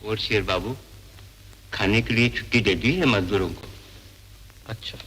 और शेर बाबू, खाने के लिए छुट्टी दे दी है मजदूरों को। अच्छा।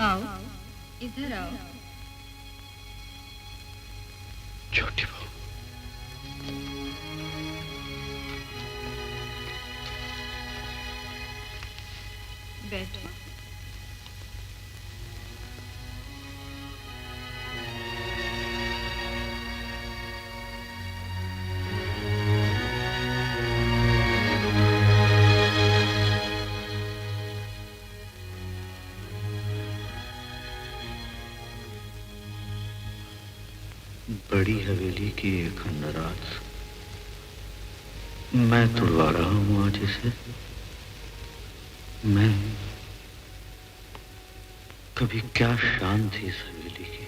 आओ, इधर आओ। छोटी बहू, बैठो। बड़ी हवेली की एक खंडरात मैं तुड़वा रहा हूं आज इसे। मैं कभी क्या शान थी इस हवेली की।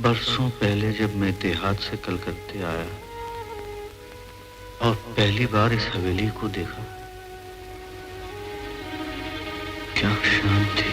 बरसों पहले जब मैं देहात से कलकत्ते आया और पहली बार इस हवेली को देखा, क्या शान थी।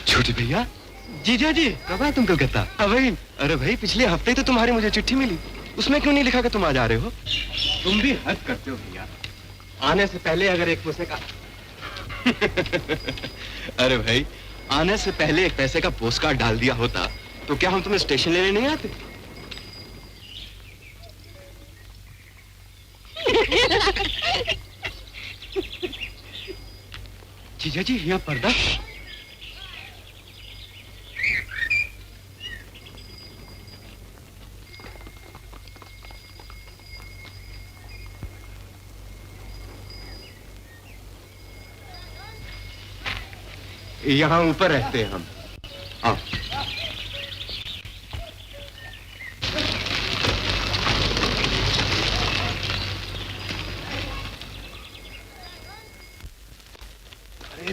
छोटे भैया। जीजा जी, कब आए तुम कलकत्ता? हाँ भाई। अरे भाई, पिछले हफ्ते तो तुम्हारी मुझे चिट्ठी मिली, उसमें क्यों नहीं लिखा कि तुम आज आ रहे हो? तुम भी हद करते हो भैया। आने से पहले अगर एक पैसे का अरे भाई, आने से पहले एक पैसे का पोस्ट कार्ड डाल दिया होता तो क्या हम तुम्हें स्टेशन लेने नहीं आते? जीजा जी, यहाँ पर्दा। यहाँ ऊपर रहते हैं हम। आओ।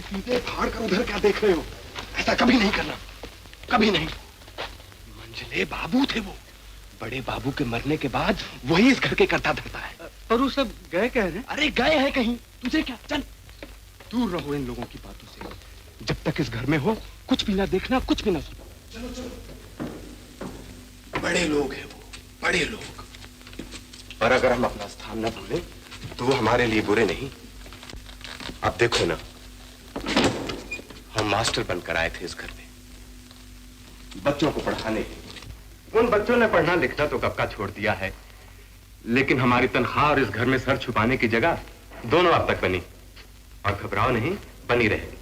सीधे फाड़ कर उधर क्या देख रहे हो? ऐसा कभी नहीं करना, कभी नहीं। मंझले बाबू थे वो। बड़े बाबू के मरने के बाद वही इस घर के कर्ता धरता है। पर वो सब गए कह रहे? अरे गए हैं कहीं, तुझे क्या? चल दूर रहो इन लोगों की बातों से। जब तक इस घर में हो कुछ भी ना देखना, कुछ भी ना सुनना। चलो चलो। बड़े लोग हैं वो, बड़े लोग। और अगर हम अपना स्थान न भूलें तो वो हमारे लिए बुरे नहीं। अब देखो ना, हम मास्टर बनकर आए थे इस घर में, बच्चों को पढ़ाने। उन बच्चों ने पढ़ना लिखना तो कब का छोड़ दिया है, लेकिन हमारी तनख्वाह और इस घर में सर छुपाने की जगह दोनों अब तक बनी। और घबराओ नहीं, बनी रहेगी।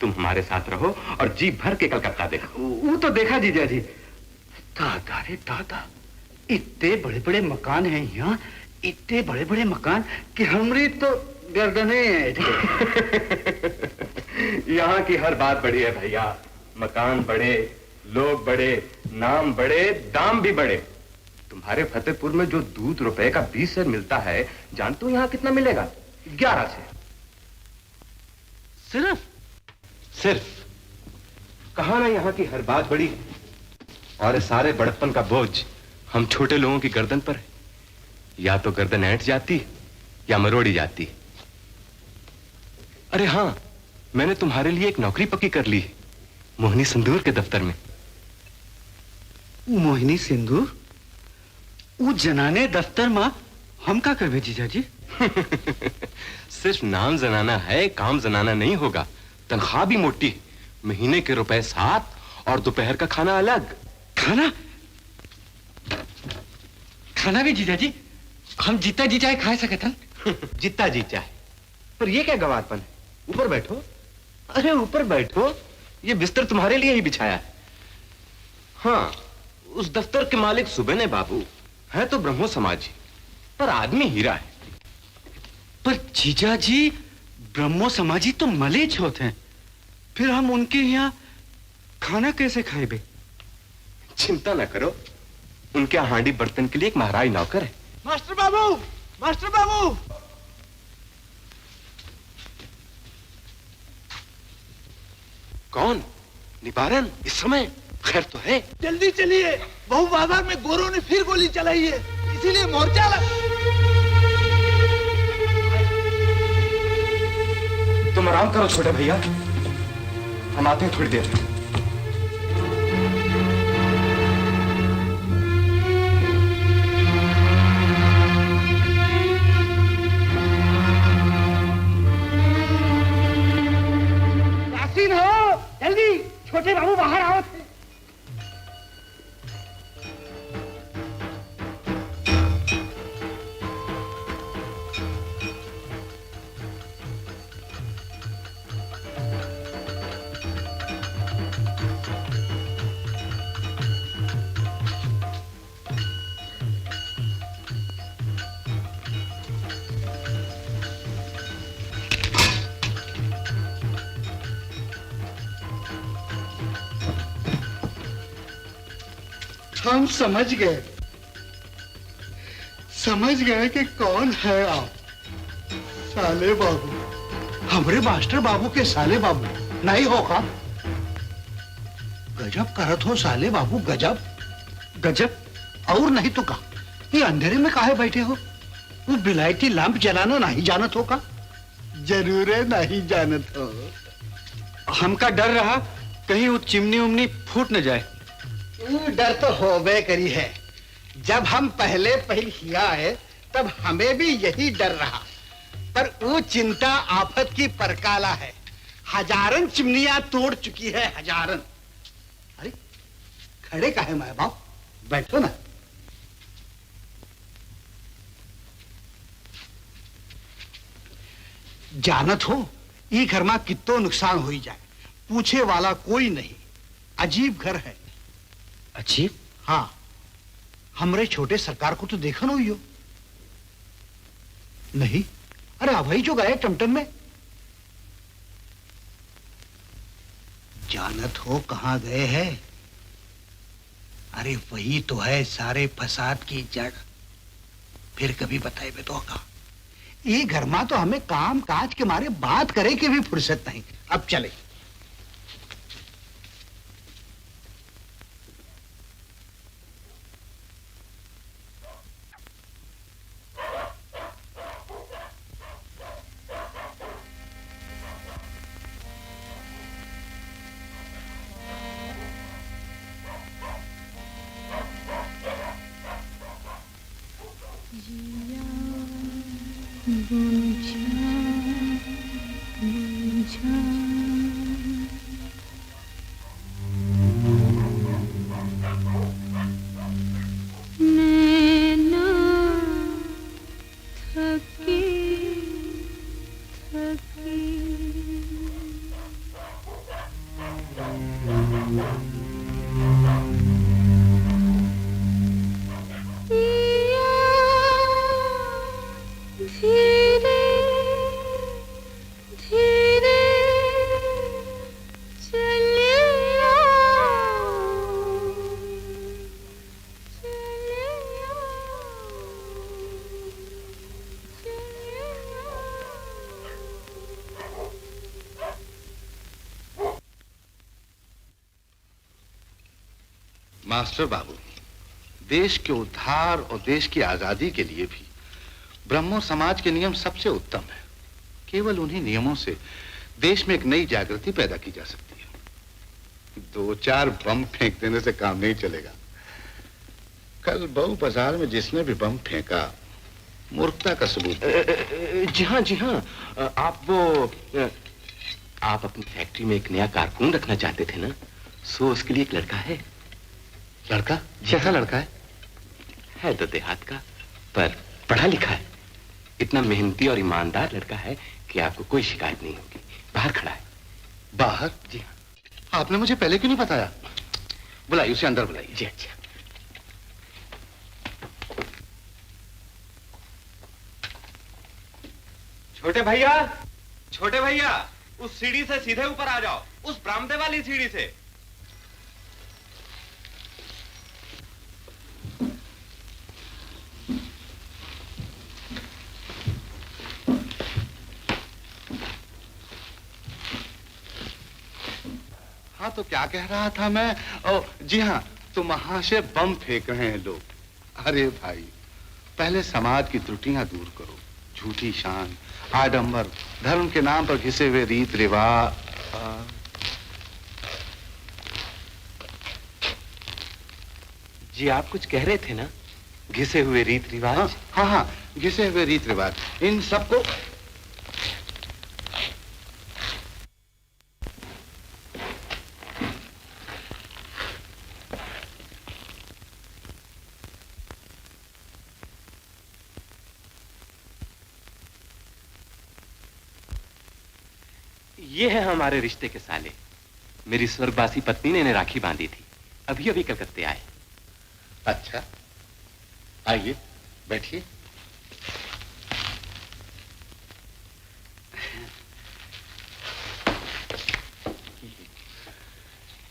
तुम हमारे साथ रहो और जी भर के कलकत्ता देखो। वो तो देखा जीजा जी। दादा रे दादा, इतने बड़े बड़े मकान हैं यहाँ, इतने बड़े बड़े मकान कि हमारी तो गर्दनें हैं। यहाँ की हर बात बड़ी है भैया। मकान बड़े, लोग बड़े, नाम बड़े, दाम भी बड़े। तुम्हारे फतेहपुर में जो दूध रुपए का 20 सेर मिलता है, जानते हो यहाँ कितना मिलेगा? 11 से। सिर्फ कहा ना यहाँ की हर बात बड़ी। और इस सारे बड़प्पन का बोझ हम छोटे लोगों की गर्दन पर है। या तो गर्दन ऐंठ जाती या मरोड़ी जाती। अरे हाँ, मैंने तुम्हारे लिए एक नौकरी पक्की कर ली है, मोहिनी सिंदूर के दफ्तर में। मोहिनी सिंदूर? वो जनाने दफ्तर में हम क्या करवे जीजा जी? सिर्फ नाम जनाना है, काम जनाना नहीं होगा। तनख्वाह भी मोटी, महीने के रुपए 7 और दोपहर का खाना अलग। खाना भी जीजा जी हम जितना जी चाहे खा सकते हैं। जितना जी चाहे। पर ये क्या गवारपन है? ऊपर बैठो। अरे ऊपर बैठो, ये बिस्तर तुम्हारे लिए ही बिछाया है। हाँ, उस दफ्तर के मालिक सुबेने बाबू है तो ब्रह्मो समाजी, पर आदमी हीरा है। पर जीजा जी, ब्रह्मो समाजी तो मलेच्छ होते हैं, फिर हम उनके यहाँ खाना कैसे खाएबे? चिंता न करो, उनके हांडी बर्तन के लिए एक महाराज नौकर है। मास्टर बाबू, मास्टर बाबू। कौन? निवारण? इस समय? खैर तो है। जल्दी चलिए, बहु बाजार में गोरों ने फिर गोली चलाई है, इसीलिए मोर्चा तुम आराम करो छोटे भैया, हम आते हैं थोड़ी देर में। यासीन हो, जल्दी, छोटे बाबू बाहर आओ। हम समझ गए कि कौन है आप। साले बाबू, हमरे मास्टर बाबू के साले बाबू नहीं होगा? गजब करत हो साले बाबू, गजब गजब। और नहीं तो का, ये अंधेरे में काहे बैठे हो? वो बिलायती लैंप जलाना नहीं जानत हो का? जरूर नहीं जानत हो। हमका डर रहा कहीं वो चिमनी उमनी फूट न जाए। डर तो होबे करी है। जब हम पहले हिया आए तब हमें भी यही डर रहा, पर वो चिंता आफत की परकाला है। हजारन चिमनियां तोड़ चुकी है, हजारन। अरे खड़े काहे माए बाप, बैठो ना। जानत हो, ये घर में कितो नुकसान हो जाए, पूछे वाला कोई नहीं। अजीब घर है। अजीब? हाँ, हमरे छोटे सरकार को तो देखा न हो? नहीं? अरे अभई जो गए टमटम में। जानत हो कहाँ गए हैं? अरे वही तो है सारे फसाद की जड़। फिर कभी बताए बे तो का, ये घर में तो हमें काम काज के मारे बात करे की भी फुर्सत नहीं। अब चले। मास्टर बाबू, देश के उद्धार और देश की आजादी के लिए भी ब्रह्मो समाज के नियम सबसे उत्तम है। केवल उन्हीं नियमों से देश में एक नई जागृति पैदा की जा सकती है। 2-4 बम फेंक देने से काम नहीं चलेगा। कल बहू बाजार में जिसने भी बम फेंका, मूर्खता का सबूत। जी हाँ, आप अपनी फैक्ट्री में एक नया कारकुन रखना चाहते थे ना, सो उसके लिए एक लड़का है। लड़का? कैसा लड़का है तो देहात का, पर पढ़ा लिखा है। इतना मेहनती और ईमानदार लड़का है कि आपको कोई शिकायत नहीं होगी। बाहर खड़ा है। बाहर? जी हाँ। आपने मुझे पहले क्यों नहीं बताया? बुलाइए, उसे अंदर बुलाइए। जी अच्छा। छोटे भैया, उस सीढ़ी से सीधे ऊपर आ जाओ, उस बरामदे वाली सीढ़ी से। हाँ, तो क्या कह रहा था मैं? जी हाँ, तो वहां से बम फेंक रहे हैं लोग। अरे भाई, पहले समाज की त्रुटियां दूर करो। झूठी शान, आडंबर, धर्म के नाम पर घिसे हुए रीत रिवाज। जी आप कुछ कह रहे थे ना, घिसे हुए रीत रिवाज। हाँ, घिसे हुए रीत रिवाज, इन सबको ये है हमारे रिश्ते के साले। मेरी स्वर्गवासी पत्नी ने इन्हें राखी बांधी थी। अभी अभी कलकत्ते आए। अच्छा, आइए बैठिए।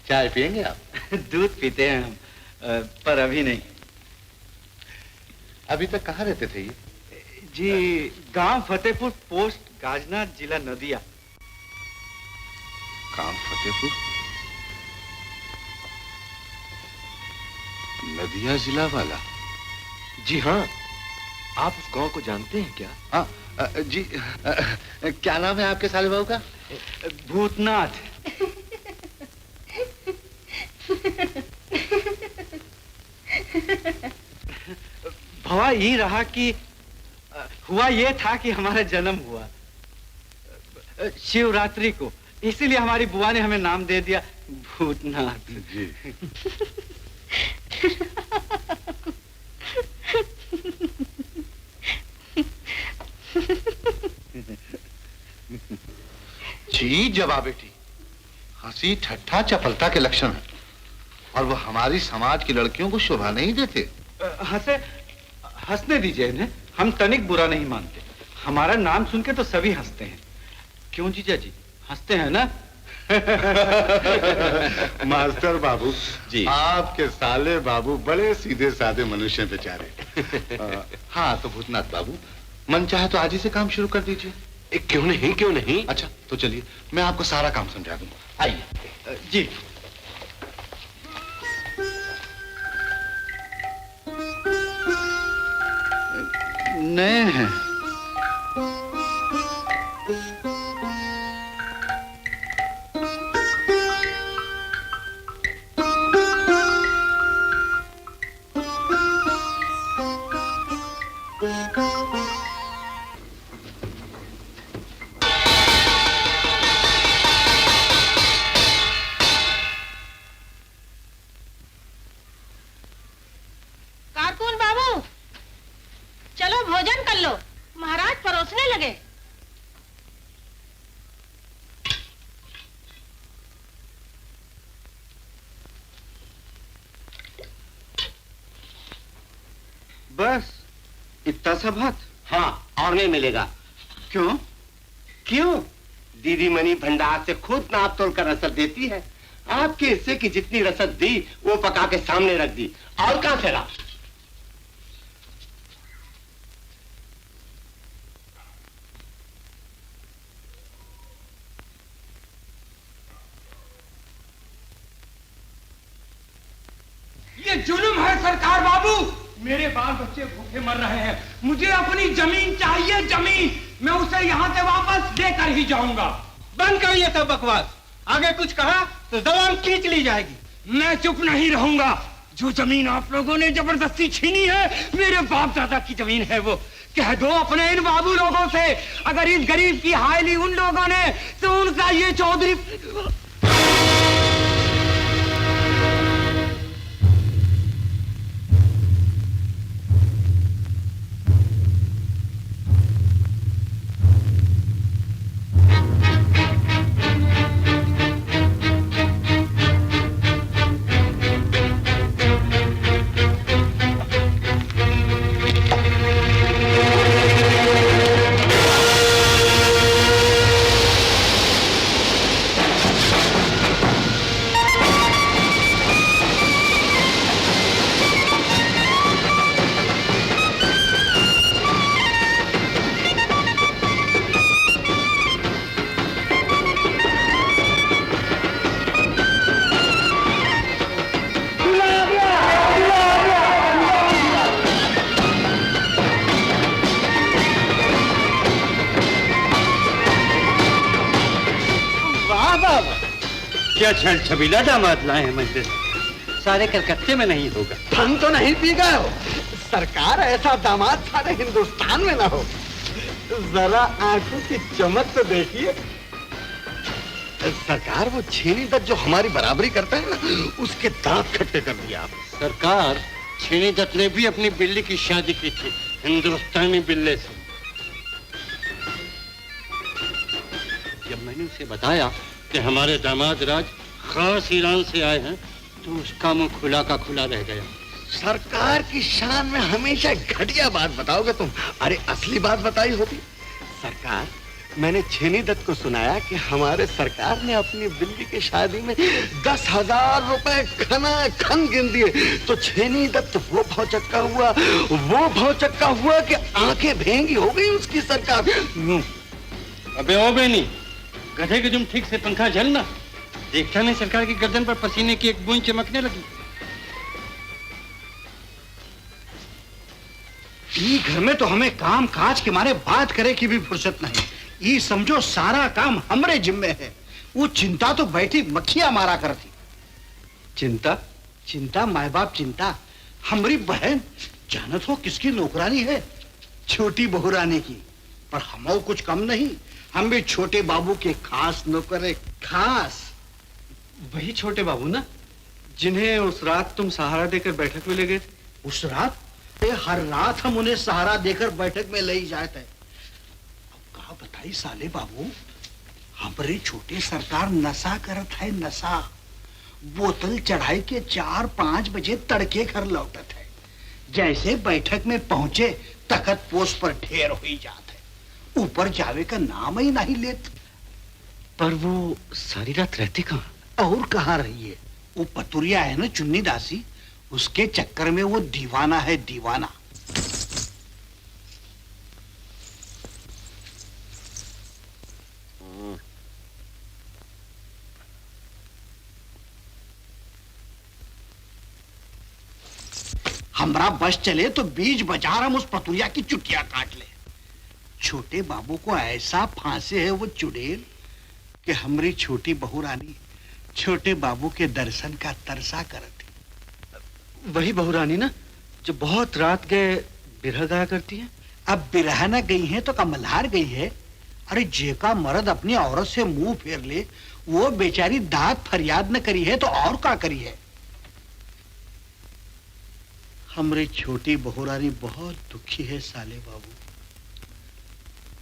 चाय पियेंगे आप? दूध पीते हैं हम, पर अभी नहीं। अभी तक कहाँ रहते थे ये? जी, गांव फतेहपुर, पोस्ट गाजनाथ, जिला नदिया। काम फतेहपुर, नदिया जिला वाला? जी हाँ, आप उस गांव को जानते हैं क्या? हाँ जी। क्या नाम है आपके साले बहू का? भूतनाथ। भवा यही रहा कि हुआ ये था कि हमारा जन्म हुआ शिवरात्रि को, इसीलिए हमारी बुआ ने हमें नाम दे दिया भूतनाथ जी। जी जवा बेटी, हंसी ठट्ठा चपलता के लक्षण है, और वो हमारी समाज की लड़कियों को शोभा नहीं देते। हंसने दीजिए इन्हें, हम तनिक बुरा नहीं मानते। हमारा नाम सुन के तो सभी हंसते हैं। क्यों जीजा जी, हंसते हैं ना? मास्टर बाबू जी, आपके साले बाबू बड़े सीधे साधे मनुष्य बेचारे। हाँ, तो भूतनाथ बाबू, मन चाहे तो आज ही से काम शुरू कर दीजिए। क्यों नहीं, क्यों नहीं? अच्छा तो चलिए, मैं आपको सारा काम समझा दूंगा। आइए। जी। नए हैं। कारकुन बाबू, चलो भोजन कर लो, महाराज परोसने लगे। बस इतना सा भात? हाँ, और नहीं मिलेगा। क्यों? क्यों? दीदी मनी भंडार से खुद नाप तोल कर रसद देती है। आपके हिस्से की जितनी रसद दी वो पका के सामने रख दी, और कहां से ला? ये जुल्म है सरकार बाबू, मेरे बाल बच्चे भूखे मर रहे हैं, मुझे अपनी जमीन चाहिए, जमीन। मैं उसे यहाँ से वापस देकर ही जाऊंगा। बंद कर ये सब बकवास, आगे कुछ कहा तो जबान खींच ली जाएगी। मैं चुप नहीं रहूंगा। जो जमीन आप लोगों ने जबरदस्ती छीनी है, मेरे बाप दादा की जमीन है वो। कह दो अपने इन बाबू लोगों से, अगर इस गरीब की हाय ली उन लोगों ने तो उनका ये चौधरी। क्या छल छबीला दामाद लाए हैं मंदिर, सारे कलकत्ते में नहीं होगा। हम तो नहीं पी गए हो सरकार, ऐसा दामाद सारे हिंदुस्तान में ना हो। जरा आंखों की चमक तो देखिए सरकार। वो छेनी दत्त जो हमारी बराबरी करता है ना, उसके दांत खट्टे कर दिया आप। सरकार, छेनी दत्त ने भी अपनी बिल्ली की शादी की थी हिंदुस्तानी बिल्ले से। जब मैंने उसे बताया कि हमारे दामाद राज खास ईरान से आए हैं, तो उसका मुंह खुला का खुला रह गया। सरकार की शान में हमेशा घटिया बात बताओगे तुम। अरे असली बात बताई होती। सरकार, मैंने छेनी दत्त को सुनाया कि हमारे सरकार ने अपनी बिल्ली की शादी में 10,000 रुपए खन गिन दिए। तो छेनी दत्त वो भौचक्का हुआ कि आंखें भेंगी हो गई उसकी सरकार। अबे ओ बेनी, गधे के तुम ठीक से पंखा झलना। देखता नहीं सरकार की गर्दन पर पसीने की एक बूंद चमकने लगी। ई घर में तो हमें काम काज के मारे बात करे की भी फुर्सत नहीं। ये समझो सारा काम हमरे जिम्मे है। वो चिंता तो बैठी मक्खियां मारा करती। चिंता? चिंता माए बाप चिंता। हमारी बहन जानत हो किसकी नौकरानी है? छोटी बहुरानी की। पर हम कुछ कम नहीं, हम भी छोटे बाबू के खास नौकर है। खास वही छोटे बाबू ना, जिन्हें उस रात तुम सहारा देकर बैठक में ले गए थे? उस रात? हर रात हम उन्हें सहारा देकर बैठक में ले ही जाते हैं। अब कहा बताई साले बाबू, हमारे छोटे सरकार नशा करत है, नशा। बोतल चढ़ाई के 4-5 बजे तड़के घर लौटत है। जैसे बैठक में पहुंचे तखत पोस पर ढेर हो ही जाते, ऊपर जावे का नाम ही नहीं लेते। पर वो सारी रात रहते कहाँ? और कहाँ रही है? वो पतुरिया है ना चुन्नी दासी, उसके चक्कर में वो दीवाना है, दीवाना। हमरा बस चले तो बीच बाजार हम उस पतुरिया की चुटिया काट ले। छोटे बाबू को ऐसा फांसे है वो चुड़ैल कि हमारी छोटी बहू रानी छोटे बाबू के दर्शन का तरसा करती। वही बहू रानी ना जो बहुत रात गए बिरह गाया करती है। अब बिरह न गई है तो कमलहार गई है। अरे जेका मर्द अपनी औरत से मुंह फेर ले वो बेचारी दांत फरियाद न करी है तो और क्या करी है। हमरे छोटी बहुरानी बहुत दुखी है साले बाबू।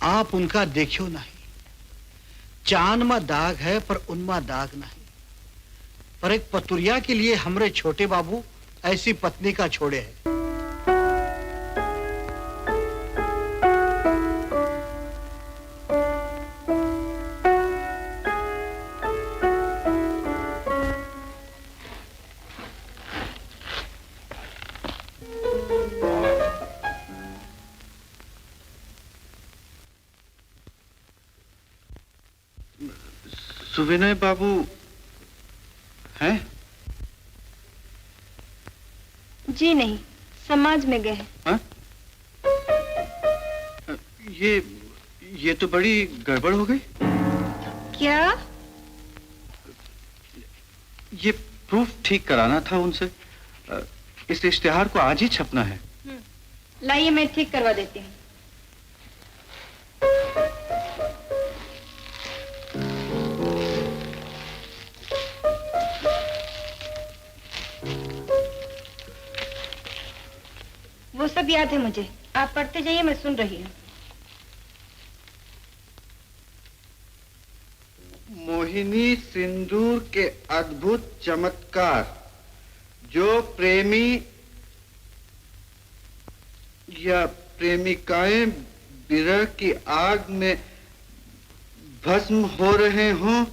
आप उनका देखियो नहीं। चांद में दाग है पर उनमें दाग नहीं। पर एक पतुरिया के लिए हमरे छोटे बाबू ऐसी पत्नी का छोड़े है। सुविनय बाबू हैं? जी नहीं, समाज में गए हैं। हाँ? ये तो बड़ी गड़बड़ हो गई। क्या? ये प्रूफ ठीक कराना था उनसे। इस इश्तिहार को आज ही छपना है। लाइए मैं ठीक करवा देती हूँ। वो सब याद है मुझे। आप पढ़ते जाइए, मैं सुन रही हूँ। मोहिनी सिंदूर के अद्भुत चमत्कार जो प्रेमी या प्रेमिकाएं विरह की आग में भस्म हो रहे हों।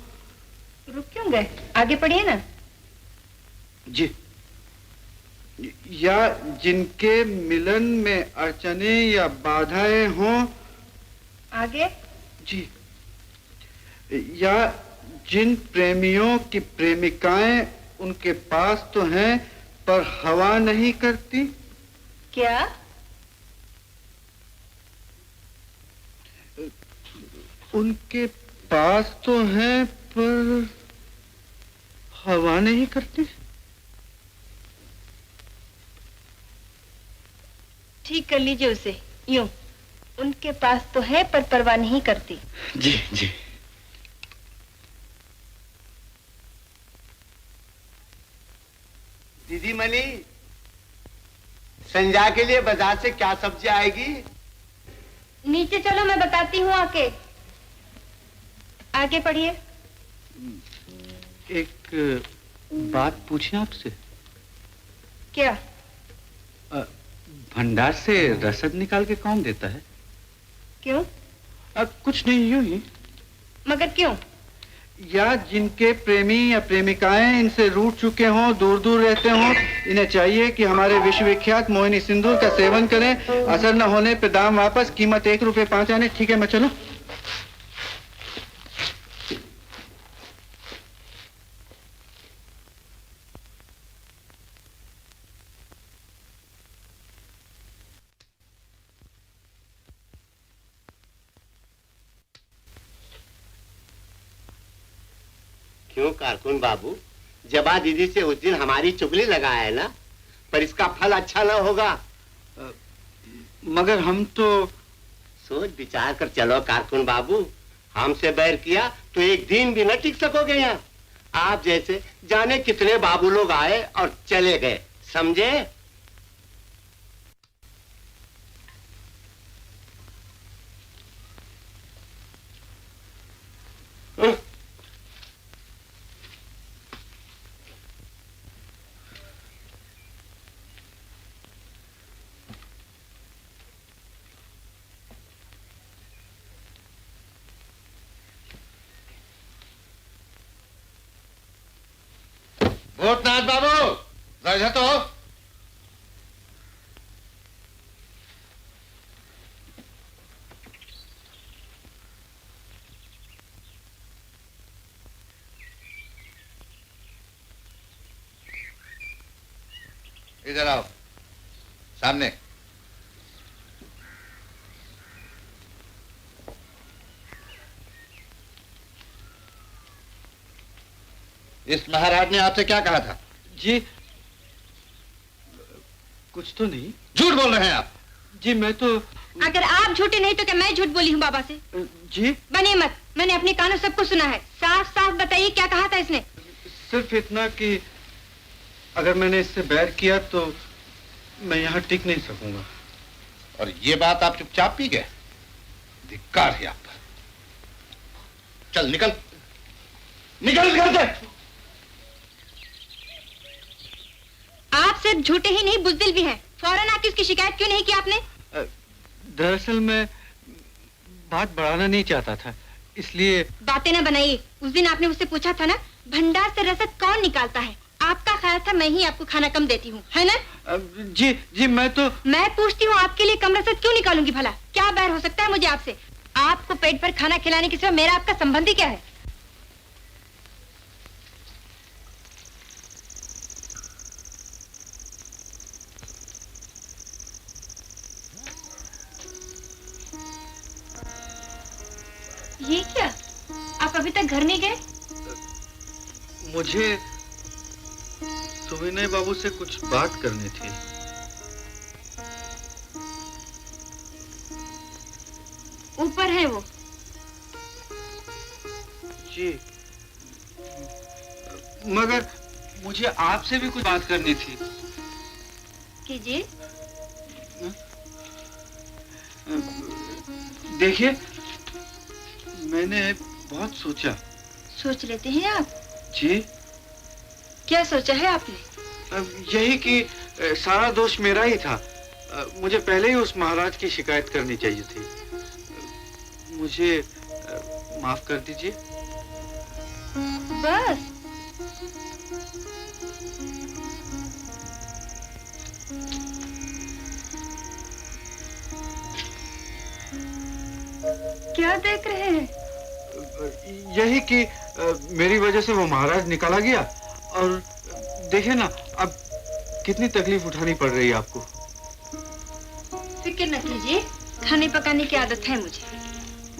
रुक क्यों गए? आगे पढ़िए ना। जी। या जिनके मिलन में अड़चने या बाधाएं हों। आगे। जी। या जिन प्रेमियों की प्रेमिकाएं उनके पास तो हैं पर हवा नहीं करती। क्या? उनके पास तो हैं पर हवा नहीं करती। ठीक कर लीजिए उसे यूं। उनके पास तो है पर परवाह नहीं करती। जी जी। दीदी मनी, संजा के लिए बाजार से क्या सब्जी आएगी? नीचे चलो, मैं बताती हूँ आके। आगे पढ़िए। एक बात पूछें आपसे। क्या? भंडार से रसद निकाल के कौन देता है? क्यों? कुछ नहीं, यूं ही। मगर क्यों? या जिनके प्रेमी या प्रेमिकाएं इनसे रूठ चुके हों, दूर दूर रहते हों, इन्हें चाहिए कि हमारे विश्वविख्यात मोहिनी सिंदूर का सेवन करें। असर न होने पे दाम वापस, कीमत 1 रुपए 5 आने। ठीक है, मैं चलूं? क्यों कारकुन बाबू, जबा दीदी से उस दिन हमारी चुगली लगाया है ना, पर इसका फल अच्छा ना होगा। मगर हम तो सोच विचार कर चलो कारकुन बाबू। हमसे बैर किया तो एक दिन भी न टिक सकोगे यहाँ। आप जैसे जाने कितने बाबू लोग आए और चले गए, समझे? भूतनाथ बाबू, जरा तो इधर आओ। सामने। इस महाराज ने आपसे क्या कहा था? जी कुछ तो नहीं। झूठ बोल रहे हैं आप। जी मैं तो। अगर आप झूठे नहीं तो क्या मैं झूठ बोली हूँ बाबा से? जी बने मत, मैंने अपने कानों सब कुछ सुना है। साफ साफ बताइए क्या कहा था इसने? सिर्फ इतना कि अगर मैंने इससे बैर किया तो मैं यहाँ टिक नहीं सकूंगा। और ये बात आप चुपचाप पी गए? धिक्कार है आपका। चल निकल, निकल घर से। आप सिर्फ झूठे ही नहीं बुज़दिल भी हैं। फौरन आके उसकी शिकायत क्यों नहीं की आपने? दरअसल मैं बात बढ़ाना नहीं चाहता था, इसलिए। बातें ना बनाइए। उस दिन आपने मुझसे पूछा था ना, भंडार से रसद कौन निकालता है? आपका ख्याल था मैं ही आपको खाना कम देती हूँ, है ना? जी जी मैं पूछती हूँ आपके लिए कम रसद क्यों निकालूंगी भला? क्या बैर हो सकता है मुझे आपसे? आपको पेट भर खाना खिलाने के सिवा मेरा आपका संबंध ही क्या है? ये क्या? आप अभी तक घर नहीं गए? मुझे सुविनय बाबू से कुछ बात करनी थी। ऊपर है वो। जी मगर मुझे आपसे भी कुछ बात करनी थी। कीजिए। देखिए मैंने बहुत सोचा। सोच लेते हैं आप? जी। क्या सोचा है आपने? यही कि सारा दोष मेरा ही था। मुझे पहले ही उस महाराज की शिकायत करनी चाहिए थी। मुझे माफ कर दीजिए। बस? क्या देख रहे हैं? यही कि मेरी वजह से वो महाराज निकाला गया, और देखिए ना अब कितनी तकलीफ उठानी पड़ रही है आपको। फिक्र न कीजिए, खाने पकाने की आदत है मुझे।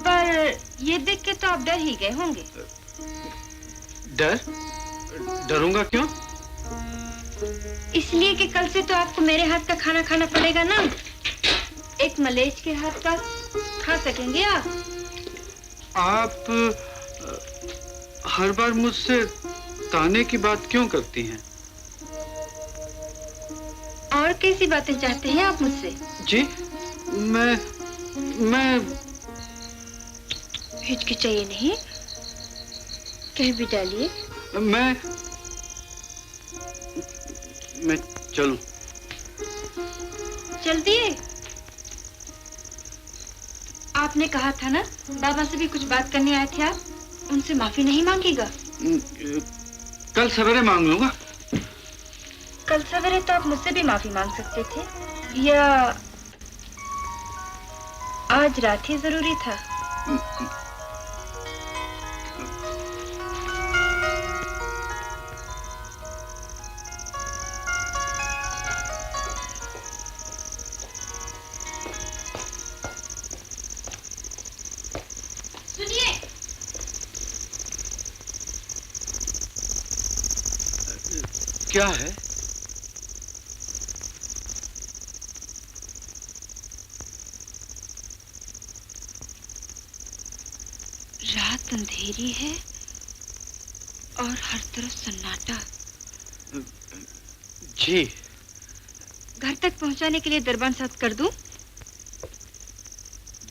पर ये देख के तो आप डर ही गए होंगे। डर? डरूंगा क्यों? इसलिए कि कल से तो आपको मेरे हाथ का खाना खाना पड़ेगा ना। एक मलेच के हाथ का खा सकेंगे आप? आप हर बार मुझसे ताने की बात क्यों करती हैं? और कैसी बातें चाहते हैं आप मुझसे? जी मैं हिचकिचाइए नहीं, कह भी डालिए। मैं चलूं? चल दिए। आपने कहा था ना बाबा से भी कुछ बात करने आए थे आप, उनसे माफी नहीं मांगेगा? कल सवेरे मांग लूंगा। कल सवेरे तो आप मुझसे भी माफी मांग सकते थे, या आज रात ही जरूरी था? क्या है? रात अंधेरी है और हर तरफ सन्नाटा। जी। घर तक पहुंचाने के लिए दरबान साथ कर दूं?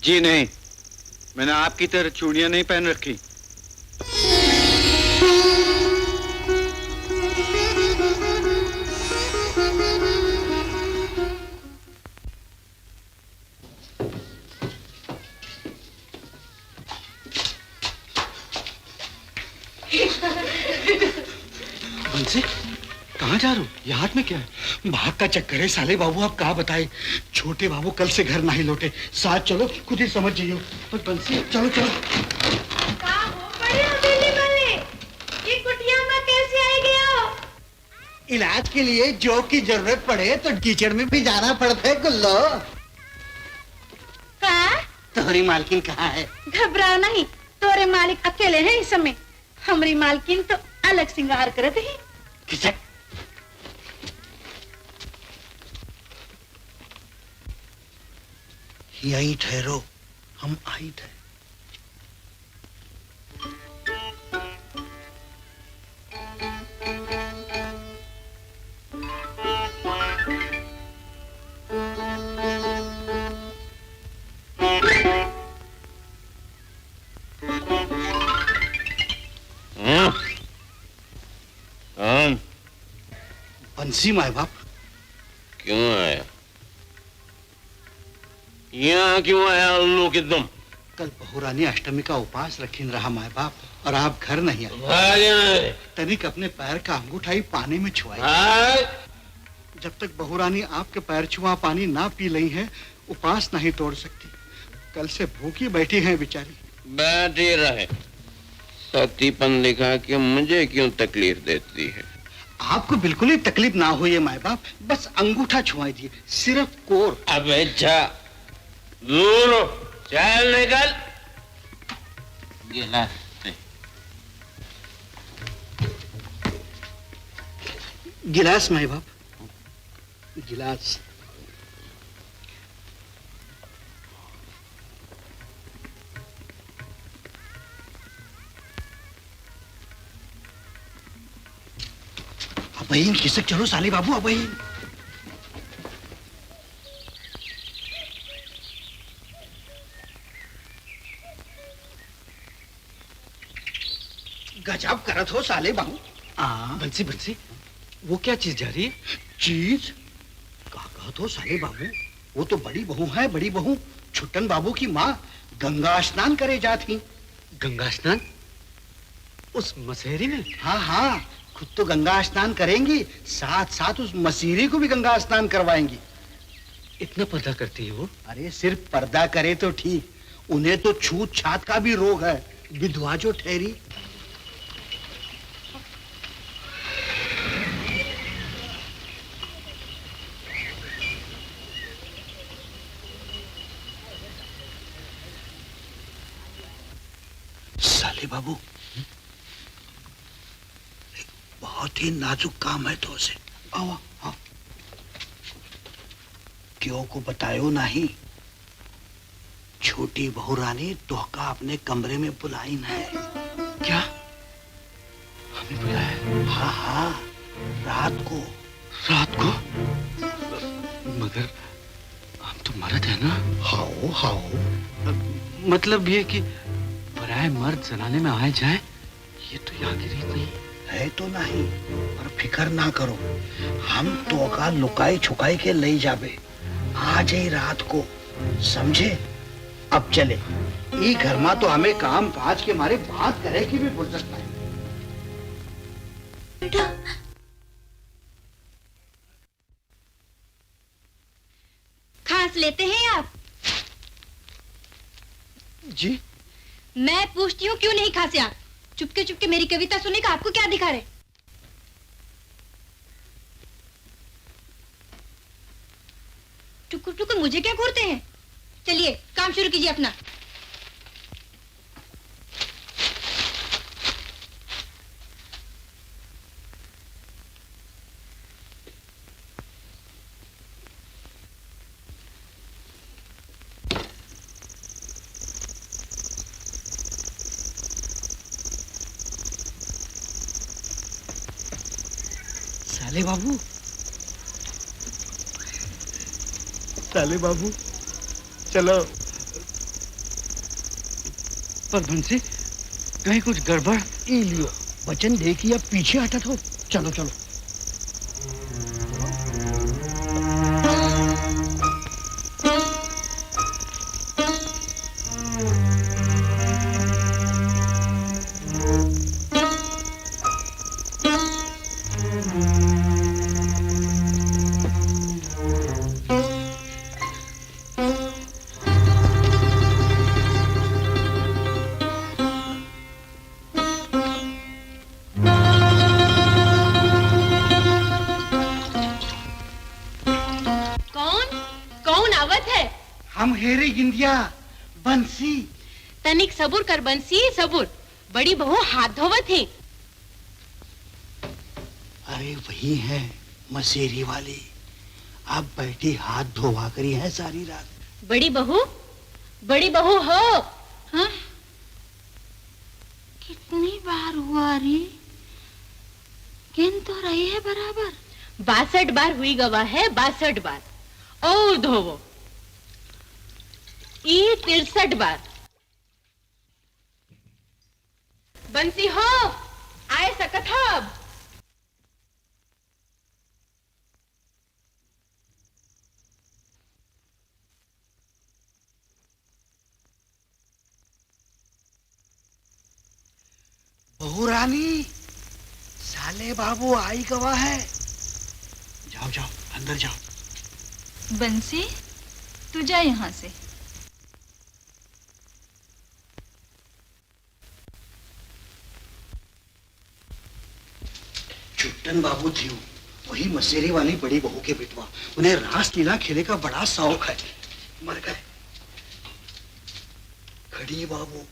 जी नहीं, मैंने आपकी तरह चूड़ियां नहीं पहन रखी। बंसी, कहाँ जा रहे हो? ये हाथ में क्या है? भाग का चक्कर है साले बाबू, आप कहाँ बताए? छोटे बाबू कल से घर नहीं लौटे। साथ चलो, खुद ही समझ जाइयो। पर बंसी चलो चलो। ये कुटिया में कैसे आई गया? इलाज के लिए जो की जरूरत पड़े तो कीचड़ में भी जाना पड़ता है गुल्लो। का तुम्हारी मालकिन कहाँ है? घबराओ नहीं, तोरे मालिक अकेले हैं इस समय। हमारी मालकिन तो अलग श्रृंगार करत है। किसे? यहीं ठहरो, हम आई थे। बंसी माए बाप। क्यों आया? यहाँ क्यों आया उल्लू एकदम? कल बहुरानी अष्टमी का उपास रखीन रहा माए बाप, और आप घर नहीं आए। तनिक अपने पैर का अंगूठाई पानी में छुआई। जब तक बहुरानी आपके पैर छुआ पानी ना पी ली है, उपास नहीं तोड़ सकती। कल से भूखी बैठी हैं बेचारी। बैठी रहे, सतीपन दिखा के मुझे क्यों तकलीफ देती है? आपको बिल्कुल ही तकलीफ ना हुई है माए बाप, बस अंगूठा छुआई दिए, सिर्फ कोर। अबे जा, दूर हो, चल निकल। गिलास दे। गिलास माए बाप, गिलास। अबहीन खिसक चलो साले बाबू, अबहीन। गजब करत हो साले बाबू। बंसी बंसी, वो क्या चीज जा रही है? चीज का कहत हो साले बाबू? वो तो बड़ी बहू है, बड़ी बहू छुट्टन बाबू की माँ गंगा स्नान करे जाती। गंगा स्नान उस मसेरी में? हाँ हाँ, खुद तो गंगा स्नान करेंगी, साथ साथ उस मसीरी को भी गंगा स्नान करवाएंगी। इतना पर्दा करती है वो? अरे सिर्फ पर्दा करे तो ठीक, उन्हें तो छूत छात का भी रोग है, विधवा जो ठहरी। साले बाबू, बहुत ही नाजुक काम है तो उसे। आओ आओ। क्यों को बतायो नहीं, छोटी बहू रानी तोहका अपने कमरे में बुलाई है। क्या? हमें बुलाया? हाँ हाँ, रात को। रात को? मगर हम तो मर्द है ना? हाओ हाओ। मतलब ये कि पराये मर्द जनाने में आए जाए, ये तो यहाँ की रीत नहीं है। तो नहीं, पर फिकर ना करो, हम तो का लुकाई छुकाई के ले जाबे, आज ही रात को, समझे? अब चले, ई घर में तो हमें काम काज के मारे बात करे की भी फुर्सत नहीं। खांस लेते हैं आप? जी? मैं पूछती हूँ क्यों नहीं खांसे आप? चुपके चुपके मेरी कविता सुनने का आपको क्या अधिकार है? टुकुर टुकुर मुझे क्या घूरते हैं? चलिए काम शुरू कीजिए अपना। साले बाबू, साले बाबू, चलो। पर बंसी, कहीं कुछ गड़बड़? ई लियो, वचन दे कि अब पीछे हटत हो। चलो चलो। आवत है। हम हेरे गिंदिया बंसी। तनिक सबूर कर बंसी, सबूर। बड़ी बहू हाथ धोवत है। अरे वही है मसेरी वाली, आप बैठी हाथ धोवा करी है सारी रात। बड़ी बहू हो। हाँ? कितनी बार हुआ रे? गिन तो रही है बराबर। 62 बार हुई गवा है, 62 बार। और धोवो ये 63 बार। बंसी हो आए सकत हब। बहू रानी, साले बाबू आई गवा है। जाओ जाओ अंदर जाओ। बंसी तू जा यहाँ से। चुट्टन बाबू थी वही मसेरी वाली बड़ी बहू के बिटवा। उन्हें रास लीला खेले का बड़ा शौक है, मर गए। खड़ी बाबू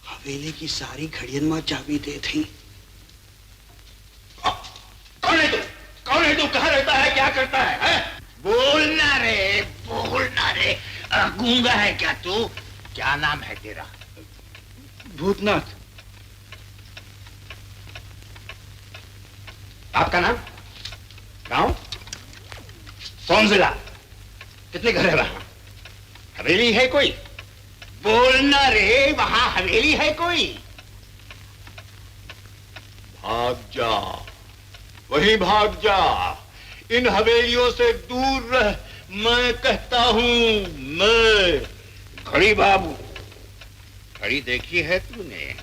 हवेली की सारी घड़ियन मां चाबी दे थी। कौन है तू? कौन है तू? कहाँ रहता है? क्या करता है? बोलना रे, बोलना रे। गूंगा है क्या तू? क्या नाम है तेरा? भूतनाथ। आपका नाम? गांव? कौन जिला? कितने घर है वहां? हवेली है कोई? बोलना रे, वहां हवेली है कोई? भाग जा, वही भाग जा। इन हवेलियों से दूर रह, मैं कहता हूं। मैं घड़ी बाबू। घड़ी देखी है तूने?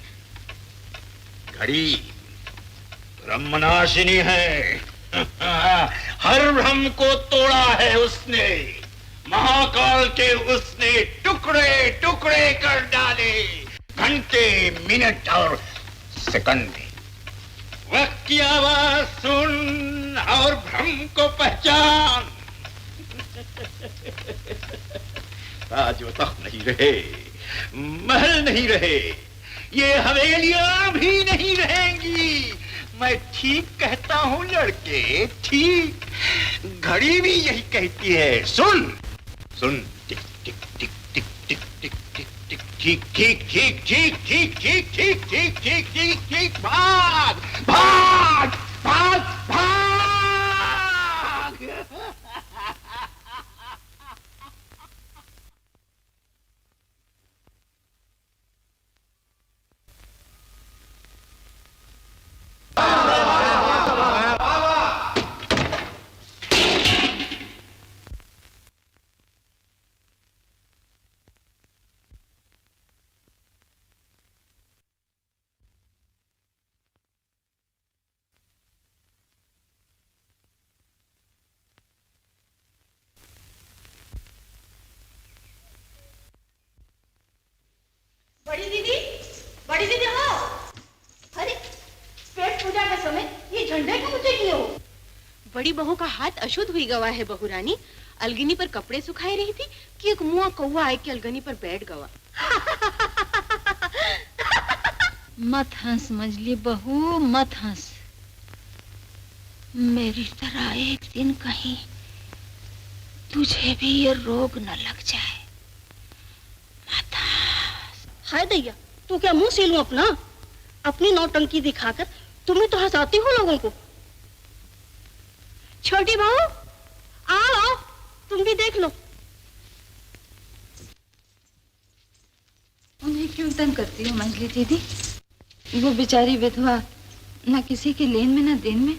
घड़ी ब्रह्मनाशिनी है। हर भ्रम को तोड़ा है उसने। महाकाल के उसने टुकड़े टुकड़े कर डाले। घंटे, मिनट और सेकंड में। वक्त की आवाज सुन और भ्रम को पहचान। आज वो तख्त नहीं रहे, महल नहीं रहे, ये हवेलियां भी नहीं रहेंगी। मैं ठीक कहता हूं लड़के, ठीक। घड़ी भी यही कहती है। सुन सुन, टिक टिक टिक टिक टिक टिक टिक टिक, ठीक ठीक ठीक ठीक ठीक ठीक ठीक ठीक ठीक ठीक ठीक। भाग भाग भाग भाग। बड़ी दीदी हो। अरे पेट पूजा के समय ये झंडे क्यों ऊंचे किए हो? बड़ी बहू का हाथ अशुद्ध हुई गवा है बहू रानी। अलगनी पर कपड़े सुखाई रही थी कि एक मुआ कौवा आए के अलगनी पर बैठ गवा। मत हंस मजली बहू, मत हंस। मेरी तरह एक दिन कहीं तुझे भी ये रोग न लग जाए। मत हंस। हाय दैया, तू क्या मुंह सीलूं अपना? अपनी नौटंकी दिखाकर तुम्हें तो हंसाती हो लोगों को। छोटी बहू आओ आओ, तुम भी देख लो। उन्हें क्यों तंग करती हो मंजली दीदी? वो बेचारी विधवा, ना किसी के लेन में ना देन में,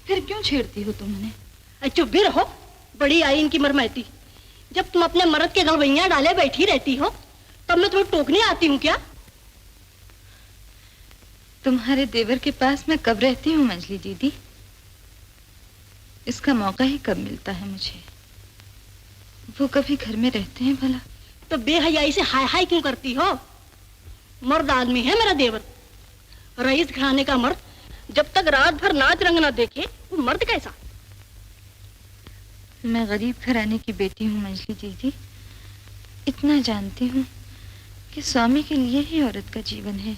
फिर क्यों छेड़ती हो तुम उन्हें? चुप भी रहो, बड़ी आई इनकी मरमैती। जब तुम अपने मर्द के गलवैया डाले बैठी रहती हो तब मैं तुम्हें टोकने आती हूँ क्या? तुम्हारे देवर के पास मैं कब रहती हूँ मंजली दीदी? इसका मौका ही कब मिलता है मुझे? वो कभी घर में रहते हैं भला? तो बेहयाई से हाय हाय क्यों करती हो? मर्द आदमी है मेरा देवर, रईस घराने का मर्द। जब तक रात भर नाच रंग ना देखे वो मर्द कैसा? मैं गरीब घराने की बेटी हूँ मंजली दीदी। इतना जानती हूँ कि स्वामी के लिए ही औरत का जीवन है।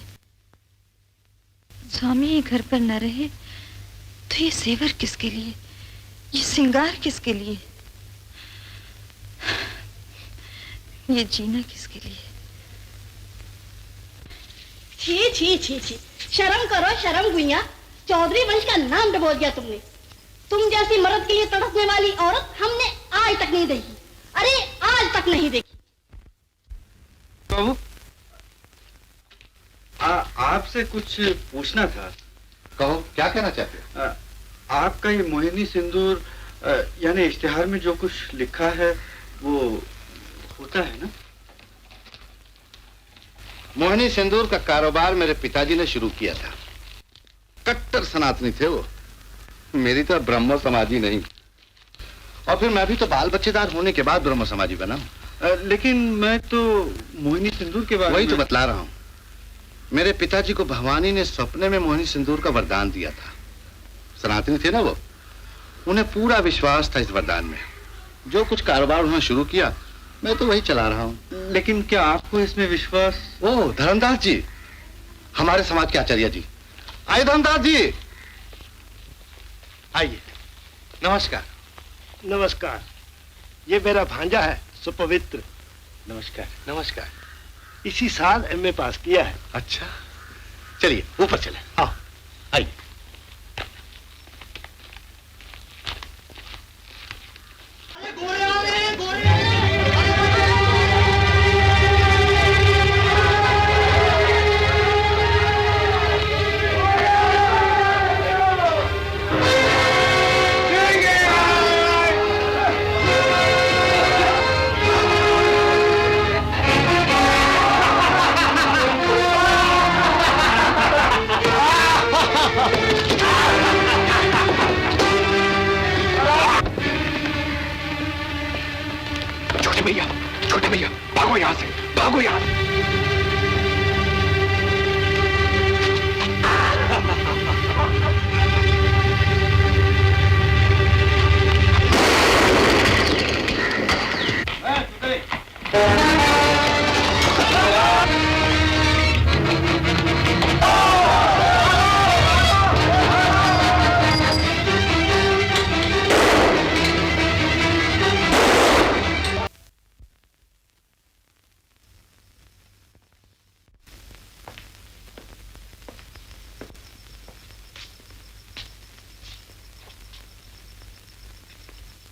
स्वामी ही घर पर न रहे तो ये सेवर किसके लिए, ये श्रृंगार किसके लिए, ये जीना किसके लिए? छी छी छी छी, शर्म करो शर्म गुइया। चौधरी वंश का नाम डबोल दिया तुमने। तुम जैसी मर्द के लिए तड़पने वाली औरत हमने आज तक नहीं देखी। अरे आज तक नहीं देखी। बाबू, आपसे कुछ पूछना था। कहो, क्या कहना चाहते हो? आपका ये मोहिनी सिंदूर यानी इश्तिहार में जो कुछ लिखा है वो होता है ना? मोहिनी सिंदूर का कारोबार मेरे पिताजी ने शुरू किया था। कट्टर सनातनी थे वो, मेरी तो ब्रह्म समाजी नहीं। और फिर मैं भी तो बाल बच्चेदार होने के बाद ब्रह्म समाजी बना। लेकिन मैं तो मोहिनी सिंदूर के बारे में वही तो बतला रहा हूँ। मेरे पिताजी को भवानी ने सपने में मोहिनी सिंदूर का वरदान दिया था। सनातनी थे ना वो, उन्हें पूरा विश्वास था इस वरदान में। जो कुछ कारोबार उन्होंने शुरू किया मैं तो वही चला रहा हूँ। लेकिन क्या आपको इसमें विश्वास? ओ धर्मदास जी, हमारे समाज के आचार्य जी। आइए धर्मदास जी, आइए। नमस्कार। नमस्कार। ये मेरा भांजा है सुपवित्र। नमस्कार। नमस्कार। इसी साल एमए पास किया है। अच्छा, चलिए ऊपर चले। आओ, आइए। छोटे भैया, भागो यहाँ से, भागो यहाँ से।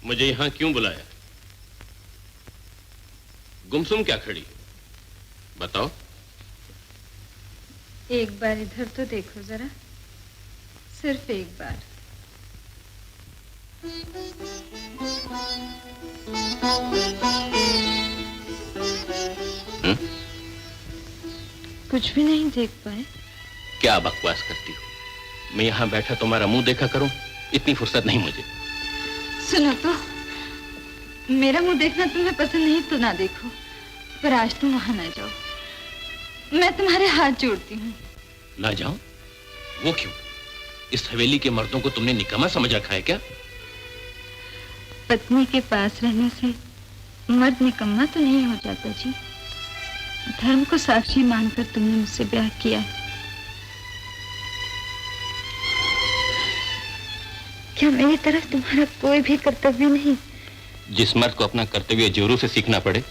मुझे यहां क्यों बुलाया? गुमसुम क्या खड़ी है? बताओ। एक बार इधर तो देखो जरा, सिर्फ एक बार। कुछ भी नहीं देख पाए? क्या बकवास करती हो? मैं यहां बैठा तुम्हारा मुंह देखा करूं, इतनी फुर्सत नहीं मुझे। सुनो तो, मेरा मुंह देखना तुम्हें पसंद नहीं तो ना देखो, पर आज तुम वहां ना जाओ। मैं तुम्हारे हाथ जोड़ती हूँ। ना जाऊं? वो क्यों? इस हवेली के मर्दों को तुमने निकम्मा समझ रखा है क्या? पत्नी के पास रहने से मर्द निकम्मा तो नहीं हो जाता जी। धर्म को साक्षी मानकर तुमने मुझसे ब्याह किया है। क्या मेरी तरफ तुम्हारा कोई भी कर्तव्य नहीं? जिस मर्द को अपना कर्तव्य जोरों से सीखना पड़े,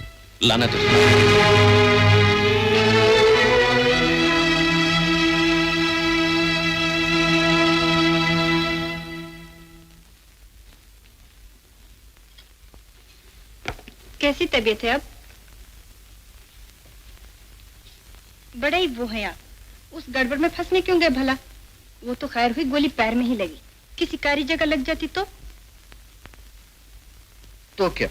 लाना तो कैसी तबीयत है अब? बड़े ही वो है आप। उस गड़बड़ में फंसने क्यों गए भला? वो तो खैर हुई, गोली पैर में ही लगी। किसी कारी जगह लग जाती तो क्या?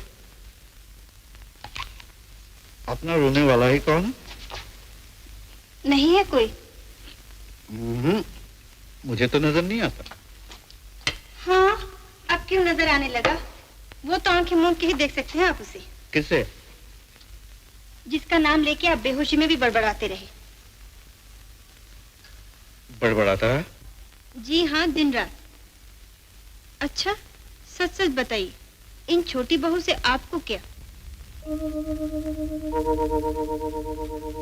अपना रोने वाला ही कौन है? नहीं है कोई। मुझे तो नजर नहीं आता। हाँ, अब क्यों नजर आने लगा? वो तो आंखें मूंद के ही देख सकते हैं आप उसे। किसे? जिसका नाम लेके आप बेहोशी में भी बड़बड़ाते रहे। बड़बड़ाता है? जी हाँ, दिन रात। अच्छा, सच सच बताइए, इन छोटी बहू से आपको क्या?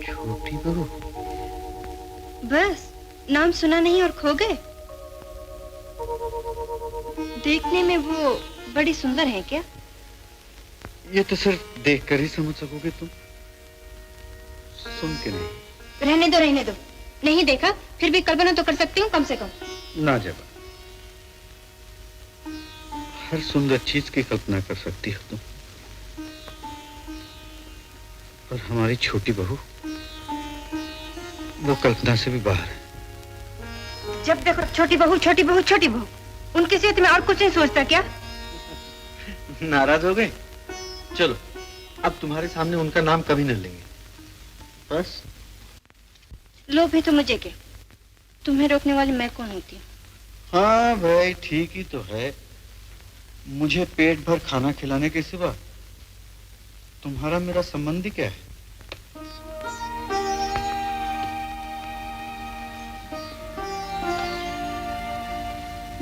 छोटी बहू? बस नाम सुना नहीं और खो गए? देखने में वो बड़ी सुंदर है क्या? ये तो सिर्फ देखकर ही समझ सकोगे तुम, सुन के नहीं। रहने दो रहने दो, नहीं देखा फिर भी कल्पना तो कर सकती हूँ कम से कम। ना जबा, हर सुंदर चीज की कल्पना कर सकती हो तुम, और हमारी छोटी बहू वो कल्पना से भी बाहर है। जब देखो छोटी बहू छोटी बहू छोटी बहू, उनके सिवा तुम्हें और कुछ नहीं सोचता क्या? नाराज हो गए? चलो अब तुम्हारे सामने उनका नाम कभी न लेंगे, बस। लोभ है तो मुझे क्या, तुम्हें रोकने वाली मैं कौन होती हूँ? हाँ भाई ठीक ही तो है, मुझे पेट भर खाना खिलाने के सिवा तुम्हारा मेरा संबंध ही क्या है?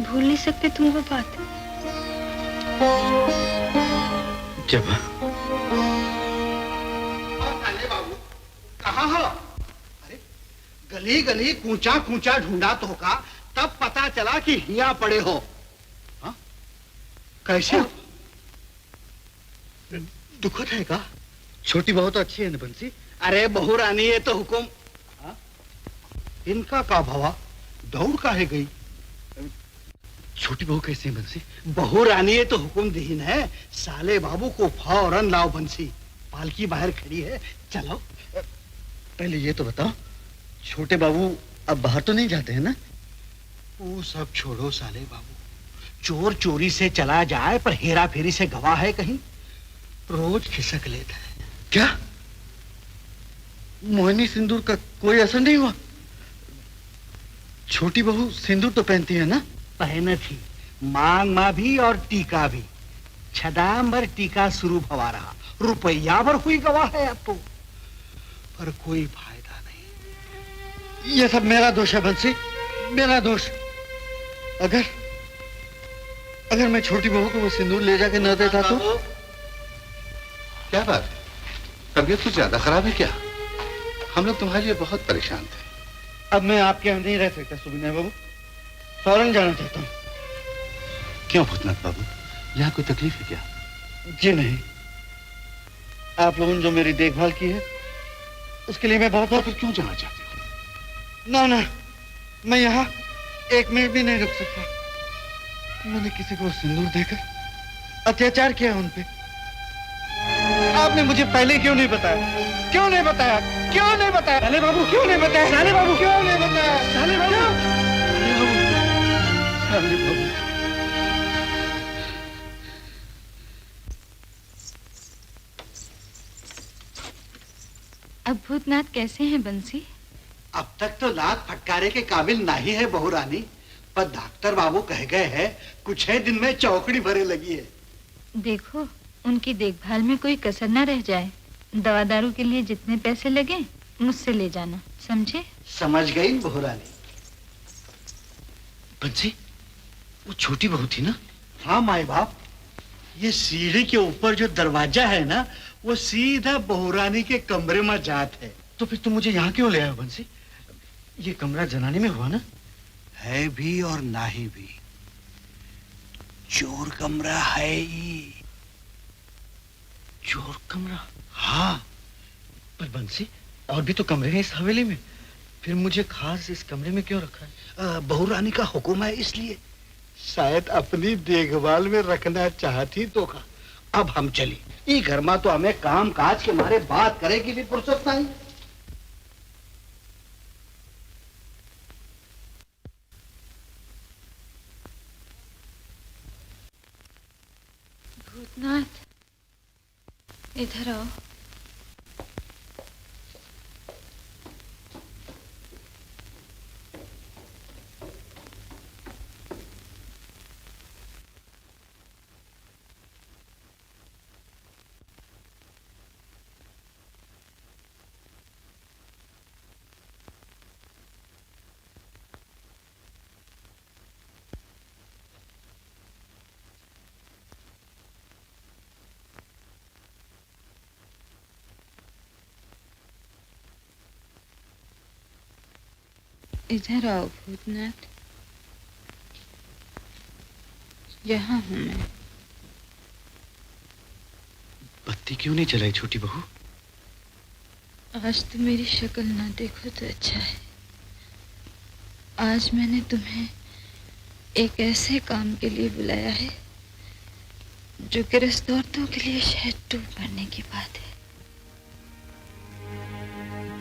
भूल नहीं सकते तुम वो बात? जबा, बाबू कहाँ हो? अरे गली गली कूचा कूचा ढूंढा तो का, तब पता चला कि हिया पड़े हो। हा? कैसे? दुखद है का? छोटी बहू तो अच्छी है ना बंसी? अरे बहू रानी ये तो हुकुम। हा? इनका का भवा दौड़ काहे गई? छोटी बहू कैसी है बंसी? बहू रानी ये तो हुकुम दीन है, साले बाबू को फौरन लाओ बंसी, पालकी बाहर खड़ी है, चलो। पहले ये तो बताओ, छोटे बाबू अब बाहर तो नहीं जाते हैं ना? वो सब छोड़ो साले बाबू, चोर चोरी से चला जाए पर हेरा फेरी से गवाह है कहीं? रोज खिसक लेता है। क्या मोहिनी सिंदूर का कोई असर नहीं हुआ? छोटी बहू सिंदूर तो पहनती है ना? पहन थी, मांग मां भी और टीका भी, छदाम भर टीका शुरू भवा रहा, रुपया भर हुई गवाह है अब तो, पर कोई फायदा नहीं। ये सब मेरा दोष है बंसी, मेरा दोष। अगर मैं छोटी बहू को वो सिंदूर ले जाके न देता तो? क्या बात है, तबीयत कुछ ज्यादा खराब है क्या? हम लोग तुम्हारे लिए बहुत परेशान थे। अब मैं आपके यहाँ नहीं रह सकता सुबिना बाबू, फौरन जाना चाहता हूँ। क्यों भूतनाथ बाबू, यहाँ कोई तकलीफ है क्या? जी नहीं, आप लोगों ने जो मेरी देखभाल की है उसके लिए मैं बहुत फिर क्यों जाना चाहते हो? ना, मैं यहाँ एक मिनट भी नहीं रुक सकता। मैंने किसी को सिंदूर देकर अत्याचार किया उन पे। आपने मुझे पहले क्यों नहीं बताया? क्यों नहीं बताया? क्यों नहीं बताया? साले बाबू क्यों नहीं बताया? साले बाबू क्यों नहीं बताया? साले बाबू, साले बाबू। अब भूतनाथ कैसे हैं बंसी? अब तक तो लात फटकारे के काबिल नहीं है बहू रानी, पर डॉक्टर बाबू कह गए हैं कुछ है दिन में चौकड़ी भरे लगी है। देखो उनकी देखभाल में कोई कसर ना रह जाए, दवा दारू के लिए जितने पैसे लगे मुझसे ले जाना, समझे? समझ गई बहू रानी। बंसी, वो छोटी बहू थी ना? हाँ माए बाप, ये सीढ़ी के ऊपर जो दरवाजा है ना, वो सीधा बहू रानी के कमरे में जात है। तो फिर तुम मुझे यहाँ क्यों ले आए बंसी? ये कमरा जनानी में हुआ ना? है भी और नाही भी, चोर कमरा है ही। चोर कमरा? हाँ। पर बंसी, और भी तो कमरे हैं इस हवेली में, फिर मुझे खास इस कमरे में क्यों रखा है? बहू रानी का हुक्म है इसलिए। शायद अपनी देखभाल में रखना चाहती तो का। अब हम चली, ये घर में तो हमें काम काज के मारे बात करे की भी फुर्सत नहीं। भूतनाथ, इधर आओ। इधर आओ भूतनाथ। यहाँ हूँ मैं। बत्ती क्यों नहीं जलाई छोटी बहू? आज तुम मेरी शक्ल ना देखो तो अच्छा है। आज मैंने तुम्हें एक ऐसे काम के लिए बुलाया है जो गृहस्थ औरतों के लिए शायद डूब मरने की बात है।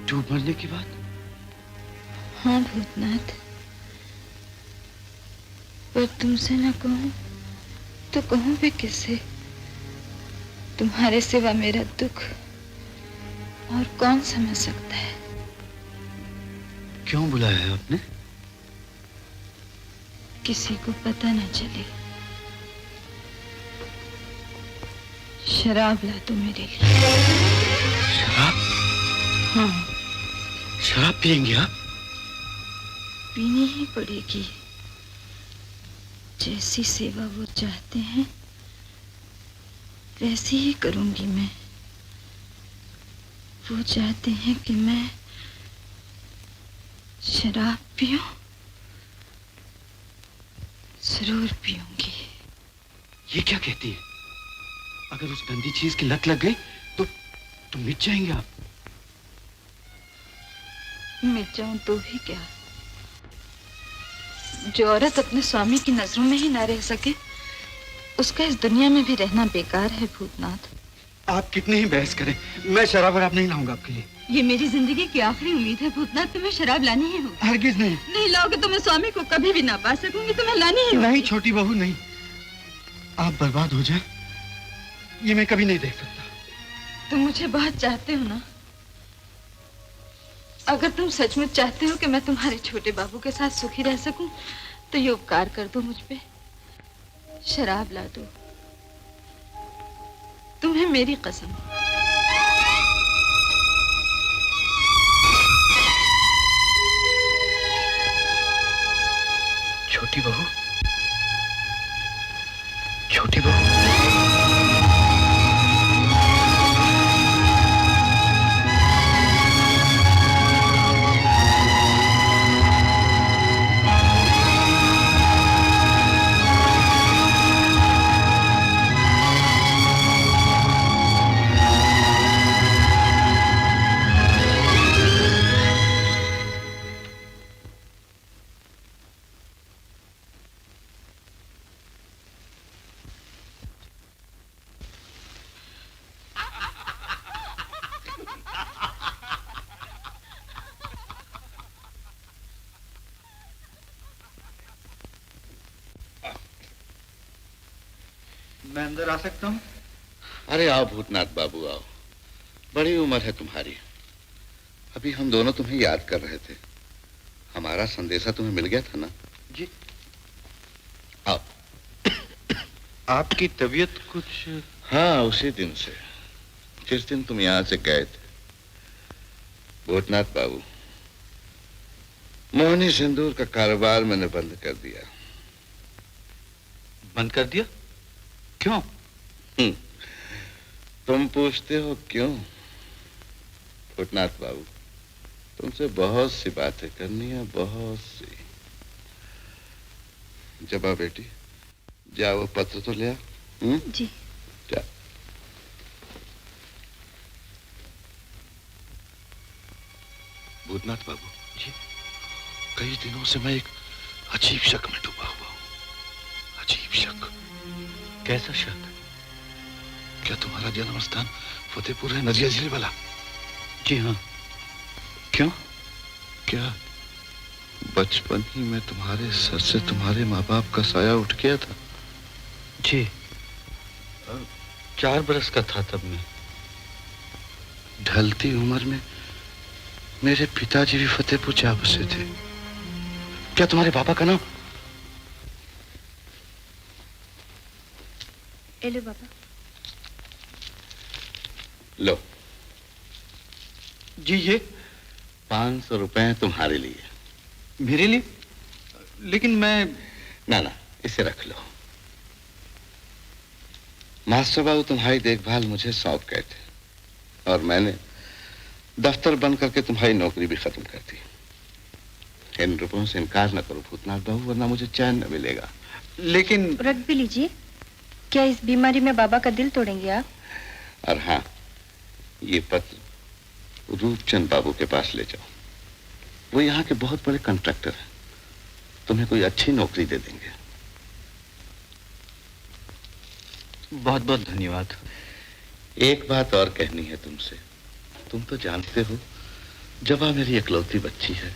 डूब मरने की बात? हाँ भूतनाथ, पर तुमसे ना कहूं तो कहूं भी किससे? तुम्हारे सिवा मेरा दुख और कौन समझ सकता है? क्यों बुलाया है आपने? किसी को पता न चले। शराब ला दो मेरे लिए। शराब? हाँ, शराब पियेंगे आप? पीनी ही पड़ेगी। जैसी सेवा वो चाहते हैं वैसी ही करूंगी मैं। वो चाहते हैं कि मैं शराब पीऊं, जरूर पीऊंगी। ये क्या कहती है? अगर उस गंदी चीज की लत लग गई तो मिट जाएंगे आप। मिट जाऊं तो भी क्या? जो औरत अपने स्वामी की नजरों में ही ना रह सके उसका इस दुनिया में भी रहना बेकार है भूतनाथ। आप कितनी ही बहस करें, मैं शराब वराब नहीं लाऊंगा आपके लिए। ये मेरी जिंदगी की आखिरी उम्मीद है भूतनाथ, तुम्हें शराब लानी ही होगी। हरगिज नहीं। नहीं लाओगे तो मैं स्वामी को कभी भी ना पा सकूंगी, तुम्हें लानी ही होगी। नहीं छोटी बहू नहीं, आप बर्बाद हो जाए ये मैं कभी नहीं देख सकता। तुम मुझे बहुत चाहते हो ना? अगर तुम सचमुच चाहते हो कि मैं तुम्हारे छोटे बाबू के साथ सुखी रह सकूं तो ये उपकार कर दो मुझ पे, शराब ला दो। तुम्हें मेरी कसम। छोटी बहू, छोटी बहू। मैं अंदर आ सकता हूँ? अरे आओ भूतनाथ बाबू आओ, बड़ी उम्र है तुम्हारी। अभी हम दोनों तुम्हें याद कर रहे थे। हमारा संदेशा तुम्हें मिल गया था ना? जी। आओ। आपकी तबीयत कुछ? हाँ, उसी दिन से, जिस दिन तुम यहाँ से गए थे। भूतनाथ बाबू, मोहनी सिंदूर का कारोबार मैंने बंद कर दिया। बंद कर दिया? क्यों? तुम पूछते हो क्यों? भूतनाथ बाबू, तुमसे बहुत सी बातें करनी है, बहुत सी। जबा बेटी, जाओ वो पत्र तो ले आ। जी। जा। भूतनाथ बाबू जी, कई दिनों से मैं एक अजीब शक में डूबा हुआ हूं। अजीब शक। कैसा शक? क्या तुम्हारा जन्म स्थान फतेहपुर है, नदिया जिले वाला? जी हाँ। क्यों? क्या बचपन ही में तुम्हारे सर से तुम्हारे माँ बाप का साया उठ गया था? जी, 4 बरस का था तब मैं। ढलती उम्र में मेरे पिताजी भी फतेहपुर जा बसे थे। क्या तुम्हारे पापा का नाम? एलो बाबा। लो जी, ये 500 रुपए तुम्हारे लिए। मेरे लिए? लेकिन मैं... ना, इसे रख लो। मास्टर बाबू तुम्हारी देखभाल मुझे सौंप गए थे और मैंने दफ्तर बंद करके तुम्हारी नौकरी भी खत्म कर दी। इन रुपयों से इनकार न करो भूतनाथ बाबू, वरना मुझे चैन न मिलेगा। लेकिन रख भी लीजिए। क्या इस बीमारी में बाबा का दिल तोड़ेंगे आप? और हाँ, ये पत्र रूपचंद बाबू के पास ले जाओ। वो यहाँ के बहुत बड़े कॉन्ट्रैक्टर हैं, तुम्हें कोई अच्छी नौकरी दे देंगे। बहुत बहुत धन्यवाद। एक बात और कहनी है तुमसे। तुम तो जानते हो जबा मेरी इकलौती बच्ची है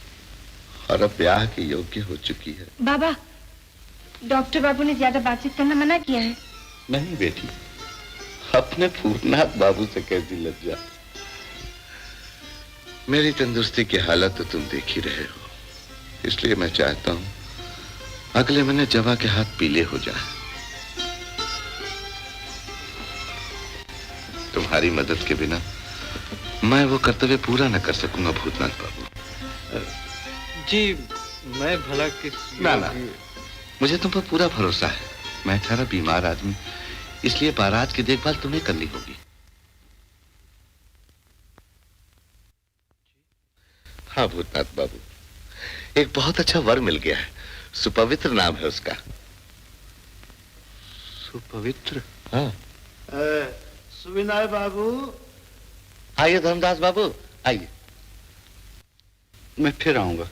और अब ब्याह के योग्य हो चुकी है। बाबा, डॉक्टर बाबू ने ज्यादा बातचीत करना मना किया है। नहीं बेटी, अपने पूर्णनाथ बाबू से कैसी लज्जा। मेरी तंदुरुस्ती की हालत तो तुम देख ही रहे हो, इसलिए मैं चाहता हूं अगले महीने जवा के हाथ पीले हो जाए। तुम्हारी मदद के बिना मैं वो कर्तव्य पूरा न कर सकूंगा भूतनाथ बाबू। जी, मैं भला किस ना, मुझे तुम पर पूरा भरोसा है। मैं ठहरा बीमार आदमी, इसलिए बारात की देखभाल तुम्हें करनी होगी। हाँ भूतनाथ बाबू, एक बहुत अच्छा वर मिल गया है। सुपवित्र नाम है उसका। सुपवित्र? हाँ। सुविनाय बाबू। आइए धर्मदास बाबू, आइए। मैं फिर आऊंगा।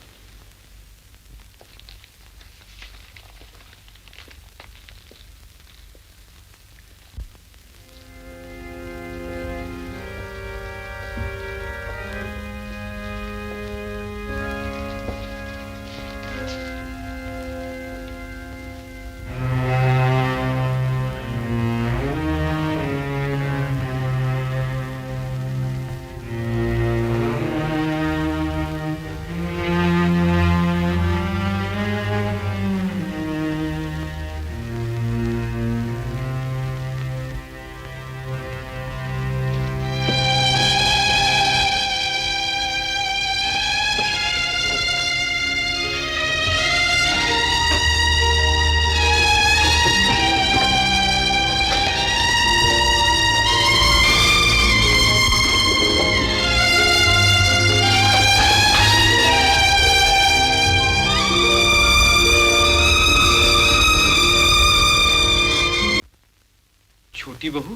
छोटी बहू।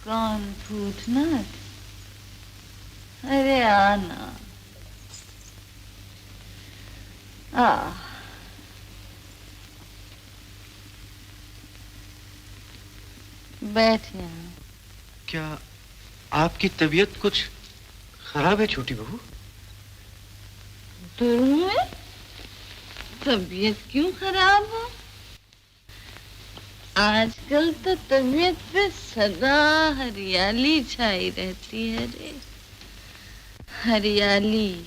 कौन भूतनाथ? अरे आना। बैठ यहाँ। क्या आपकी तबीयत कुछ खराब है छोटी बहू? तुम्हें तबीयत क्यों खराब हो? आजकल तो तबीयत पे सदा हरियाली छाई रहती है रे। हरियाली।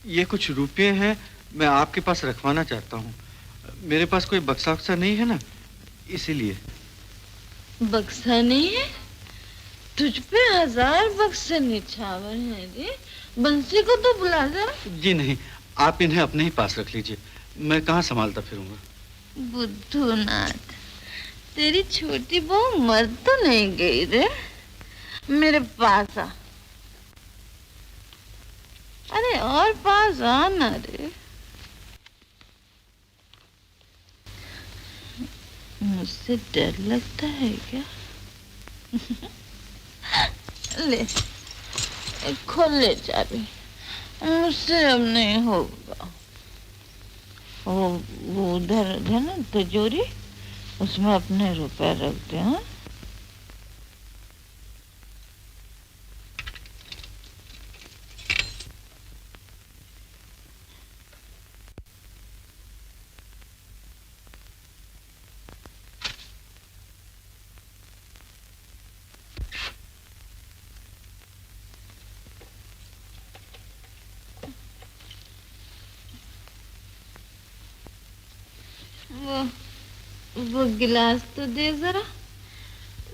ये कुछ रुपये हैं, मैं आपके पास रखवाना चाहता हूँ। मेरे पास कोई बक्सा वक्सा नहीं है ना, इसीलिए। बक्सा नहीं है? तुझ पे 1000 बक्से निछावर हैं रे। बंसी को तो बुला जरा। जी नहीं, आप इन्हें अपने ही पास रख लीजिए। मैं कहाँ संभालता फिरूंगा। बुद्धूनाथ, तेरी छोटी बहू मर तो नहीं गई रे। मेरे पास आ। अरे और पास आना रे। मुझसे डर लगता है क्या? ले, खोल ले चाबी। मुझसे अब नहीं होगा। वो उधर है ना तिजोरी, उसमें अपने रुपए रख दे। हाँ, वो गिलास तो दे जरा।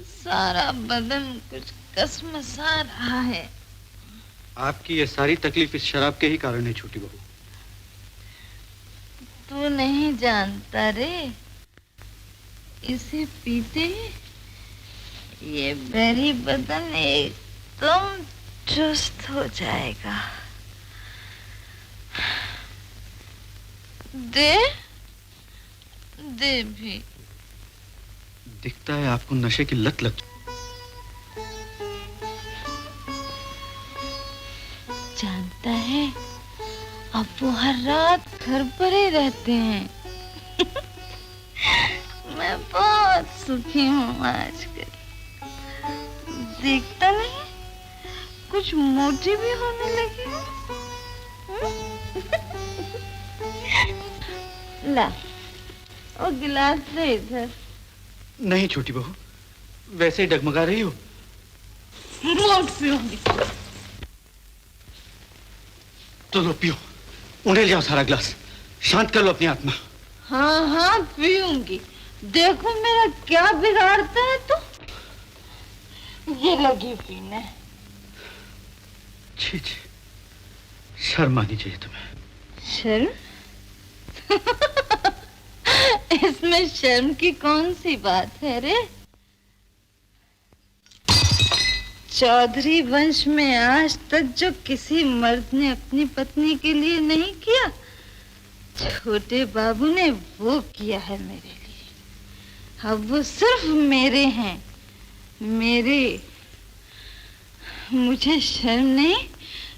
सारा बदन कुछ कसमसा रहा है। आपकी ये सारी तकलीफ इस शराब के ही कारण है छोटी बहू। तू नहीं जानता रे, इसे पीते ये बैरी बदन एक एकदम चुस्त हो जाएगा। दे दे भी। दिखता है आपको नशे की लत लग। जानता है, अब वो हर रात घर पर ही रहते हैं। मैं बहुत सुखी हूँ आजकल। देखता नहीं, कुछ मोटी भी होने लगी हूँ। ला, वो गिलास दे इधर। नहीं छोटी बहू, वैसे ही डगमगा रही हो। मोट पीऊंगी। तो लो पियो, उड़ेल जाओ सारा गिलास, शांत कर लो अपनी आत्मा। हाँ हाँ पीऊंगी। देखो मेरा क्या बिगाड़ता है तू। ये लगी पीने। छी छी, शर्म आनी चाहिए तुम्हें। शर्म? इसमें शर्म की कौन सी बात है रे? चौधरी वंश में आज तक जो किसी मर्द ने अपनी पत्नी के लिए नहीं किया, छोटे बाबू ने वो किया है मेरे लिए। अब वो सिर्फ मेरे हैं, मेरे। मुझे शर्म नहीं,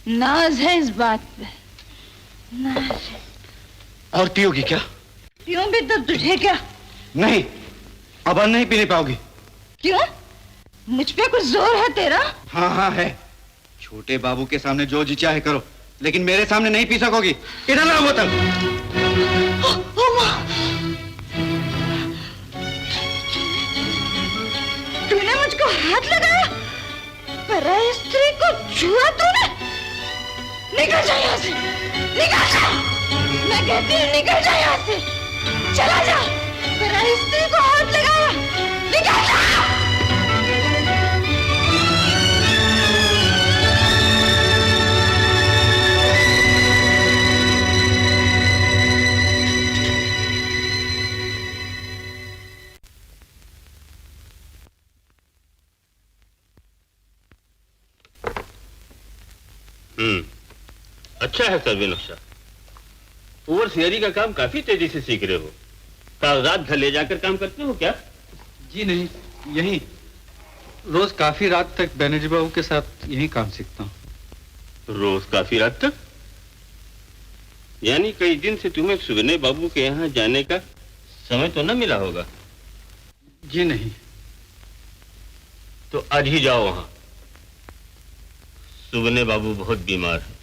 नाज है इस बात पे, नाज है। और पियोगी क्या? पीऊं भी तो तुझे क्या? नहीं, अब नहीं पीने पाओगी। क्यों? मुझ पे कुछ जोर है तेरा? हाँ हाँ है। छोटे बाबू के सामने जो जी चाहे करो, लेकिन मेरे सामने नहीं पी सकोगी। इधर लाओ बोतल। तूने मुझको हाथ लगाया? पराई स्त्री को छुआ तूने? निकल जा यहाँ से, निकल जा। मैं कहती हूँ निकल जा यहाँ से, चला जा। पराई स्त्री को हाथ लगाया, निकल जा। अच्छा है सर्वे नक्शा। ओवरसियरी का काम काफी तेजी से सीख रहे हो। कागजात घर ले जाकर काम करते हो क्या? जी नहीं, यहीं रोज काफी रात तक बैनर्जी बाबू के साथ यहीं काम सीखता हूँ। रोज काफी रात तक? यानी कई दिन से तुम्हें सुगने बाबू के यहाँ जाने का समय तो न मिला होगा? जी नहीं। तो आज ही जाओ वहां। सुगने बाबू बहुत बीमार है।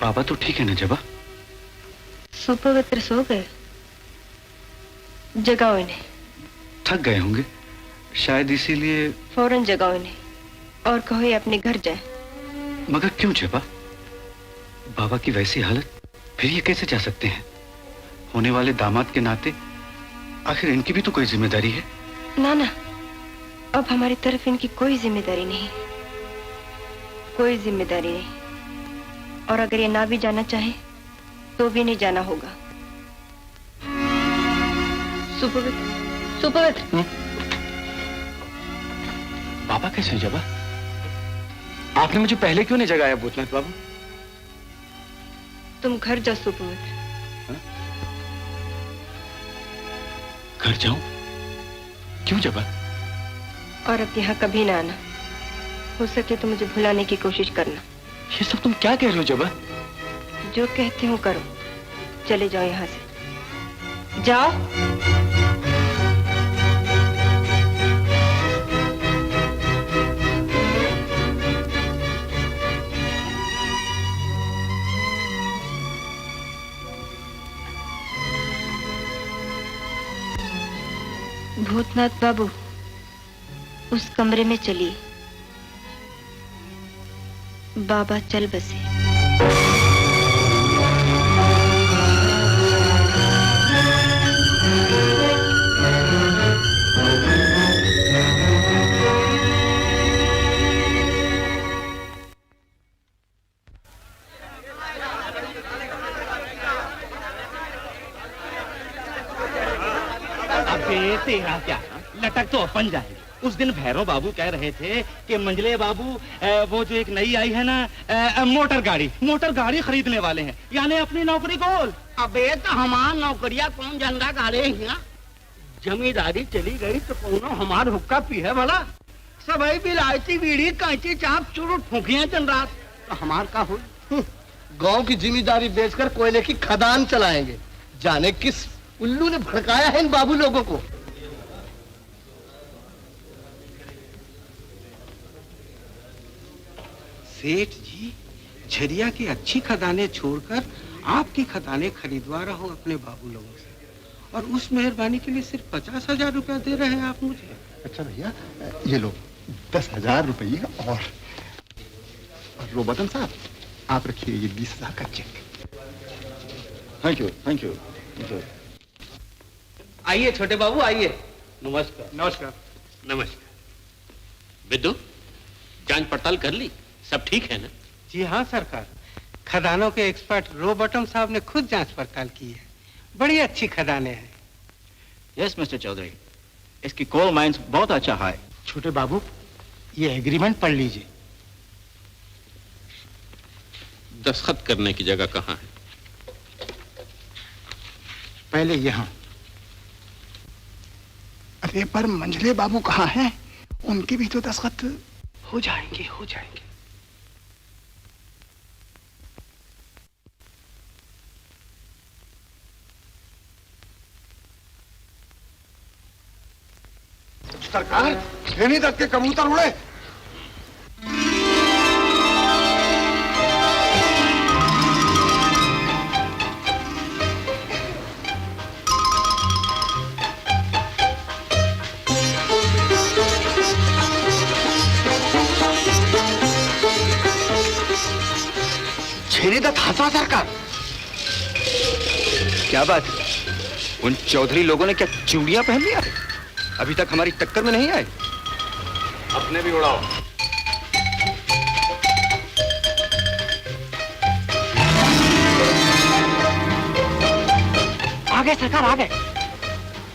बाबा तो ठीक है ना जबा? सुपवित्र सो गए? जगाओ इन्हें। थक गए होंगे शायद, इसीलिए। फौरन जगाओ इन्हें और कहो ये अपने घर जाए। मगर क्यों जबा? बाबा की वैसी हालत, फिर ये कैसे जा सकते हैं? होने वाले दामाद के नाते आखिर इनकी भी तो कोई जिम्मेदारी है। ना ना, अब हमारी तरफ इनकी कोई जिम्मेदारी नहीं, कोई जिम्मेदारी नहीं। और अगर ये ना भी जाना चाहे तो भी नहीं जाना होगा। सुपवित्र, सुपवित्र। बाबा कैसे जबा? आपने मुझे पहले क्यों नहीं जगाया भूतनाथ बाबू? तुम घर जाओ सुपवित्र। घर जाऊं? क्यों जबा? और अब यहाँ कभी ना आना। हो सके तो मुझे भुलाने की कोशिश करना। ये सब तुम क्या कह रहे हो जबा? जो कहती हूँ करो। चले जाओ यहाँ से, जाओ। भूतनाथ बाबू, उस कमरे में चलिए। बाबा चल बसे। तेरा क्या, लटक तो अपन जाएगी। उस दिन भैरव बाबू कह रहे थे कि मंजले बाबू वो जो एक नई आई है ना मोटर गाड़ी खरीदने वाले हैं, यानी अपनी नौकरी खोल। अबे तो हमार नौकरिया कौन झंडा गाड़े हिया? जमींदारी चली गई तो कौनो हमार हुक्का पी है भला? सबई बिलायती बीड़ी कांची चाप चुरुट फूकियां चल रात, तो हमार का हो? गांव की जिम्मेदारी बेचकर कोयले की खदान चलाएंगे। जाने किस उल्लू ने भड़काया है इन बाबू लोगों को। सेठ जी, झरिया की अच्छी खदानें छोड़कर आपकी खदानें खरीदवा रहा हूँ अपने बाबू लोगों से, और उस मेहरबानी के लिए सिर्फ 50,000 रुपया दे रहे हैं आप मुझे। अच्छा भैया, ये लो 10,000 रुपये और रोबोतन साहब आप रखिए ये 20,000 का चेक। Thank you, thank you. आइए छोटे बाबू, आइए। नमस्कार। नमस्कार। नमस्कार। बिद्दू, जांच पड़ताल कर ली? सब ठीक है ना? जी हाँ सरकार, खदानों के एक्सपर्ट रोबोटम साहब ने खुद जांच पड़ताल की है। बड़ी अच्छी खदानें हैं। यस मिस्टर चौधरी, इसकी कोल माइंस बहुत अच्छा है। छोटे बाबू, ये एग्रीमेंट पढ़ लीजिए। दस्तखत करने की जगह कहाँ है? पहले यहाँ। अरे पर मंझले बाबू कहाँ हैं? उनके भी तो दस्तखत हो जाएंगे। सरकार, श्रेणी दत्त के कबूतर उड़े। श्रेणी दत्त हंसा सरकार। क्या बात है? उन चौधरी लोगों ने क्या चूड़ियां पहन लिया? अभी तक हमारी टक्कर में नहीं आए। अपने भी उड़ाओ। आ गए सरकार, आ गए।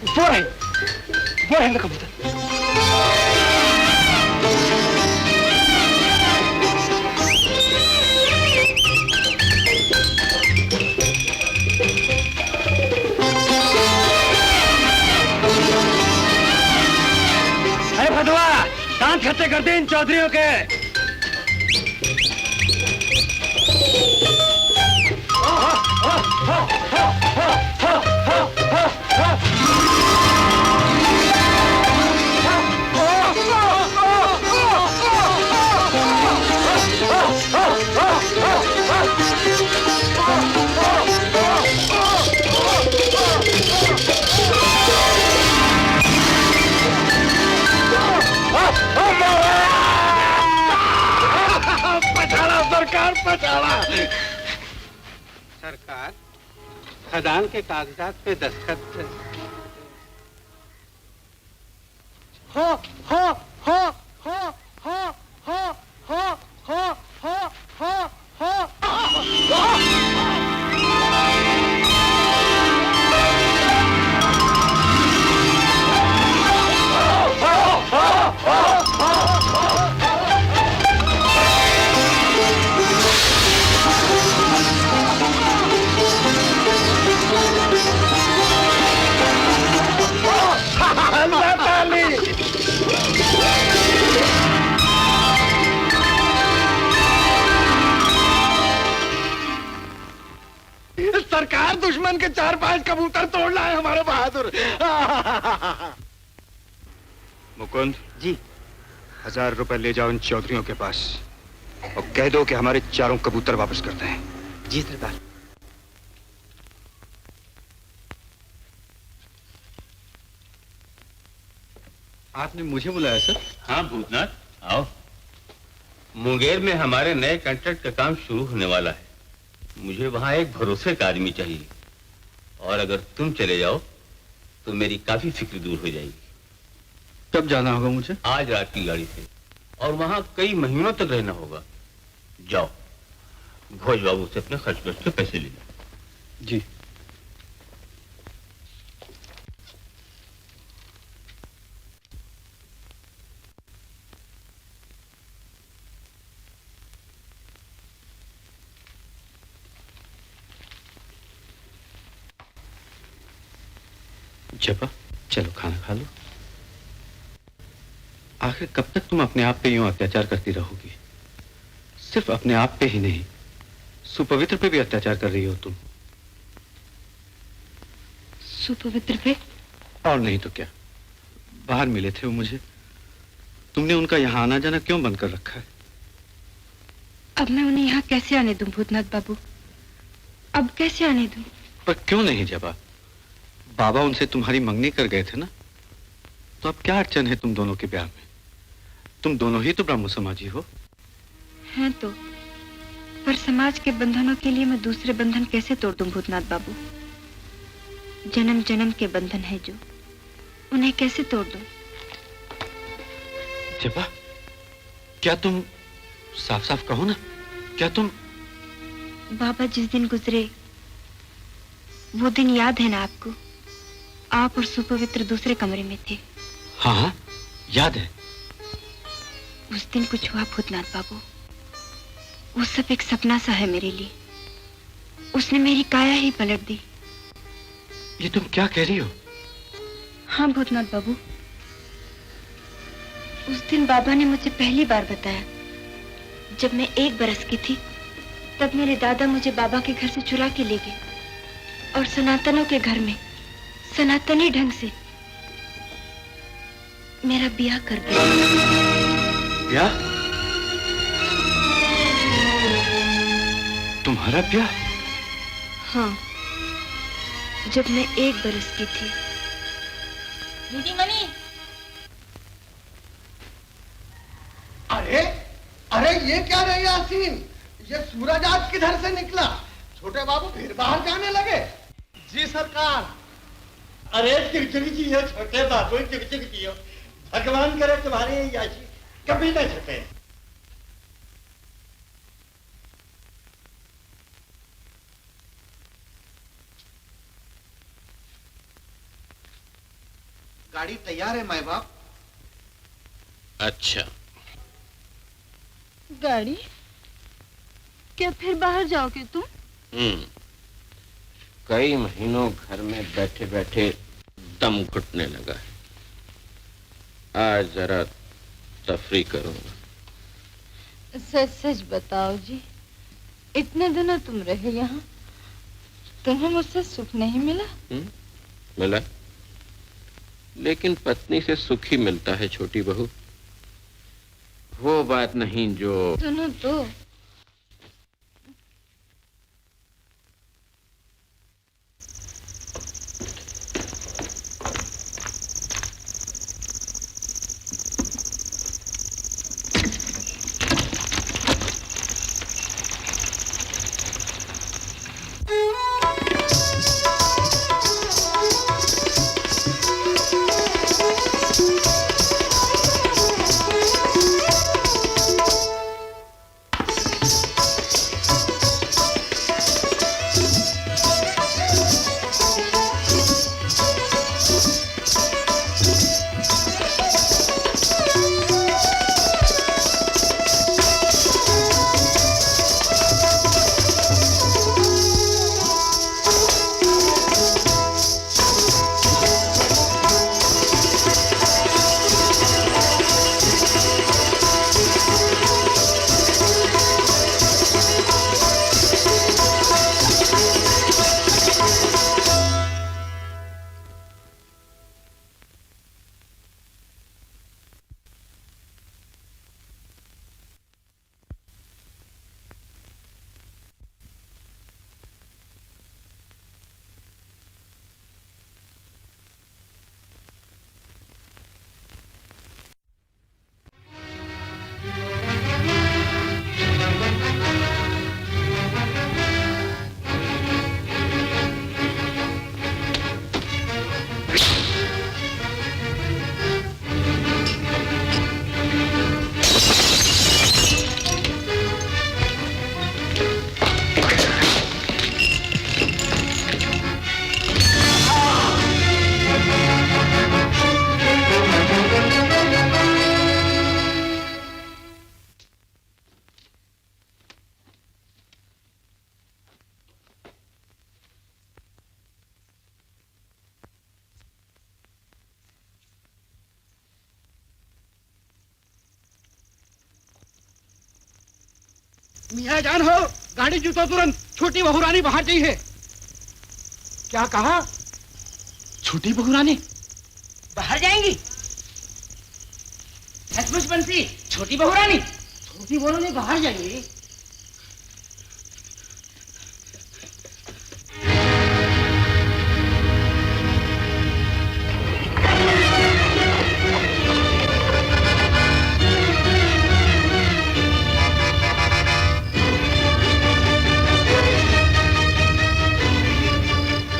वो रहे कबूतर। दांत खट्टे कर दे इन चौधरियों के। सरकार, खदान के कागजात पे दस्तखत सरकार, दुश्मन के 4-5 कबूतर तोड़ लाए हमारे बहादुर। मुकुंद जी, 1000 रुपए ले जाओ इन चौधरियों के पास और कह दो कि हमारे चारों कबूतर वापस करते हैं। जी सरकार। आपने मुझे बुलाया सर? हाँ भूतनाथ, आओ। मुंगेर में हमारे नए कॉन्ट्रैक्ट का काम शुरू होने वाला है। मुझे वहां एक भरोसे का आदमी चाहिए, और अगर तुम चले जाओ तो मेरी काफी फिक्र दूर हो जाएगी। कब जाना होगा मुझे? आज रात की गाड़ी से, और वहां कई महीनों तक रहना होगा। जाओ, घोष बाबू से अपने खर्च के पैसे ले लो। जी। जपा, चलो खाना खा लो। आखिर कब तक तुम अपने आप पे यूं अत्याचार करती रहोगी? सिर्फ अपने आप पे ही नहीं, सुपवित्र पे भी अत्याचार कर रही हो तुम। सुपवित्र पे? और नहीं तो क्या, बाहर मिले थे वो मुझे। तुमने उनका यहाँ आना जाना क्यों बंद कर रखा है? अब मैं उन्हें यहाँ कैसे आने दूं भूतनाथ बाबू? अब कैसे आने दूं? पर क्यों नहीं जबा? बाबा उनसे तुम्हारी मंगनी कर गए थे ना, तो अब क्या अड़चन है तुम दोनों के ब्याह में? तुम दोनों ही तो ब्रह्म समाजी हो। हैं तो, पर समाज के बंधनों के लिए मैं दूसरे बंधन कैसे तोड़ दूं भूतनाथ बाबू? जन्म जन्म के बंधन है जो, उन्हें कैसे तोड़ दूं? जबा, क्या तुम साफ साफ कहो ना, क्या तुम? बाबा जिस दिन गुजरे वो दिन याद है ना आपको? आप और सुपवित्र दूसरे कमरे में थे। हाँ हाँ, याद है। उस दिन कुछ हुआ भूतनाथ बाबू, वो सब एक सपना सा है मेरे लिए। उसने मेरी काया ही पलट दी। ये तुम क्या कह रही हो? हाँ भूतनाथ बाबू, उस दिन बाबा ने मुझे पहली बार बताया। जब मैं 1 बरस की थी, तब मेरे दादा मुझे बाबा के घर से चुरा के ले गए और सनातनों के घर में सनातनी ढंग से मेरा ब्याह कर दिया। ब्याह? तुम्हारा ब्याह? हाँ, जब मैं 1 बरस की थी। दीदी मनी, अरे अरे ये क्या रही यासीन? ये सूरज आज किधर से निकला? छोटे बाबू फिर बाहर जाने लगे? जी सरकार। अरे चिड़चिड़ी जी हो छोटे बाबू, चिड़चिड़ी जी हो। भगवान करे तुम्हारी ये याशी कभी न छूटे। गाड़ी तैयार है माए बाप। अच्छा, गाड़ी? क्या फिर बाहर जाओगे तुम? कई महीनों घर में बैठे बैठे दम घुटने लगा है। आज जरा तफरी करूंगा। सच सच बताओ जी, इतने दिनों तुम रहे यहाँ, तुम्हें मुझसे सुख नहीं मिला? मिला, लेकिन पत्नी से सुख ही मिलता है छोटी बहू। वो बात नहीं जो। सुनो तो, मियाँ जान हो, गाड़ी जुटो तुरंत, छोटी बहू रानी बाहर गई है। क्या कहा? छोटी बहू रानी बाहर जाएंगी? सचमुच बंसी, छोटी बहू रानी? छोटी बहू रानी बाहर जाएंगी?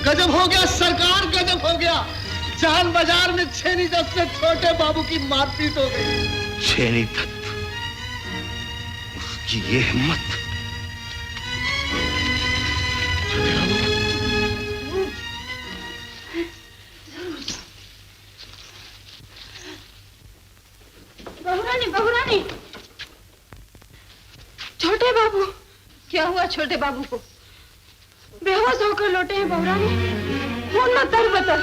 गजब हो गया सरकार, गजब हो गया। जान बाजार में छेनी दत्त से छोटे बाबू की मारपीट हो गई। छेनी दत्त, उसकी ये हिम्मत। बहुरानी, छोटे बाबू, क्या हुआ छोटे बाबू को? बेहोश होकर लौटे हैं बहुरानी, खून में तरबतर।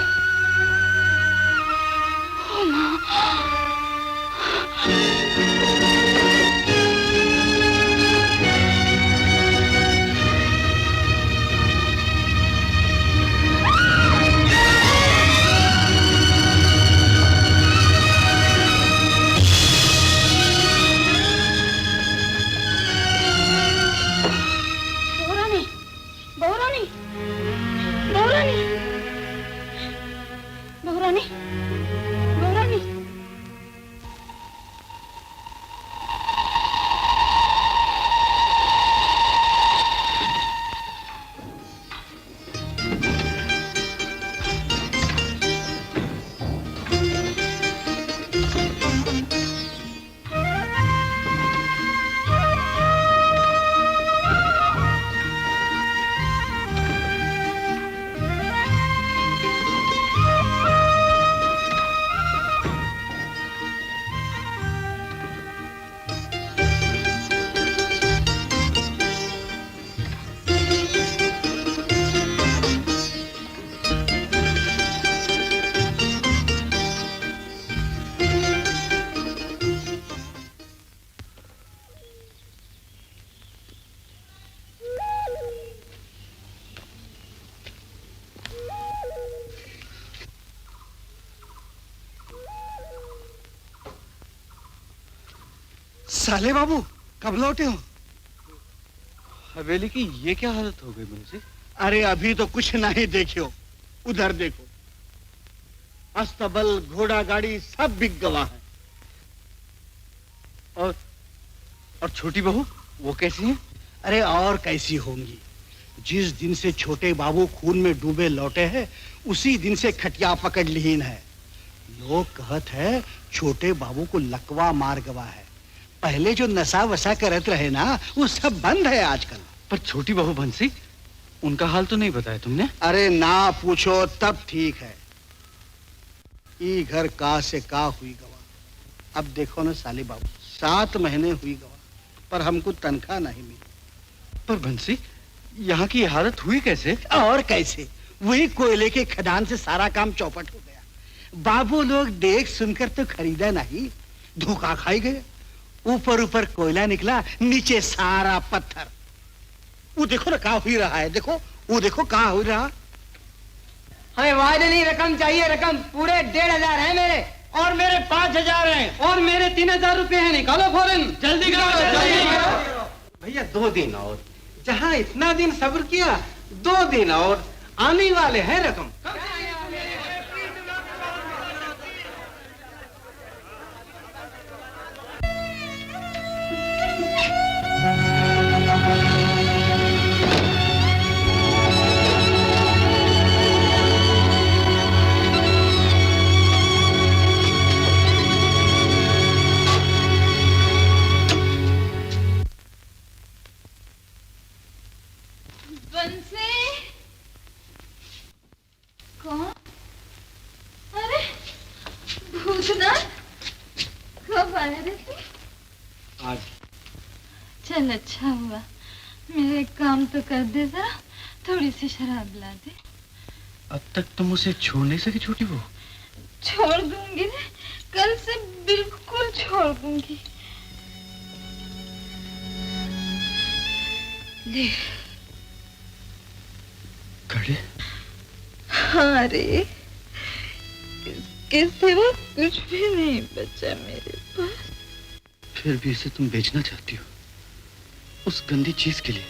ओ माँ, साले बाबू कब लौटे हो? हवेली की ये क्या हालत हो गई मुंशी? अरे अभी तो कुछ नहीं देखियो, उधर देखो, अस्तबल घोड़ा गाड़ी सब बिक गवा है। और छोटी बहू वो कैसी है? अरे और कैसी होंगी? जिस दिन से छोटे बाबू खून में डूबे लौटे हैं उसी दिन से खटिया पकड़ लीन है। लोग कहत है छोटे बाबू को लकवा मार गवा है। पहले जो नशा वसा करत रहे ना वो सब बंद है आजकल। पर छोटी बहू बंसी, उनका हाल तो नहीं बताया तुमने? अरे ना पूछो तब ठीक है। ई घर का से का हुई गवा। अब देखो ना साले बाबू, 7 महीने हुई गवा पर हमको तनख्वाह नहीं मिली। पर बंसी, यहाँ की हालत हुई कैसे? और कैसे, वही कोयले के खदान से सारा काम चौपट हो गया। बाबू लोग देख सुनकर तो खरीदा नहीं, धोखा खाई गए। ऊपर ऊपर कोयला निकला, नीचे सारा पत्थर। वो देखो ना कहाँ हुई रहा है, देखो वो देखो कहाँ हुई रहा। हमें वायदे नहीं, रकम चाहिए, रकम पूरे 1,500 है मेरे, और मेरे 5,000 हैं, और मेरे 3,000 रुपए हैं। निकालो फौरन, जल्दी करो। भैया 2 दिन और, जहाँ इतना दिन सब्र किया 2 दिन और, आने वाले हैं रकम। चल अच्छा हुआ, मेरे काम तो कर दे जरा, थोड़ी सी शराब ला दे। अब तक तुम उसे छोड़ नहीं सकी छोटी बहू? छोड़ दूंगी रे, कल से बिल्कुल छोड़ दूंगी। ले। कड़े? हाँ रे, इसके सिवा कुछ भी नहीं बचा मेरे पास। फिर भी इसे तुम बेचना चाहती हो उस गंदी चीज के लिए?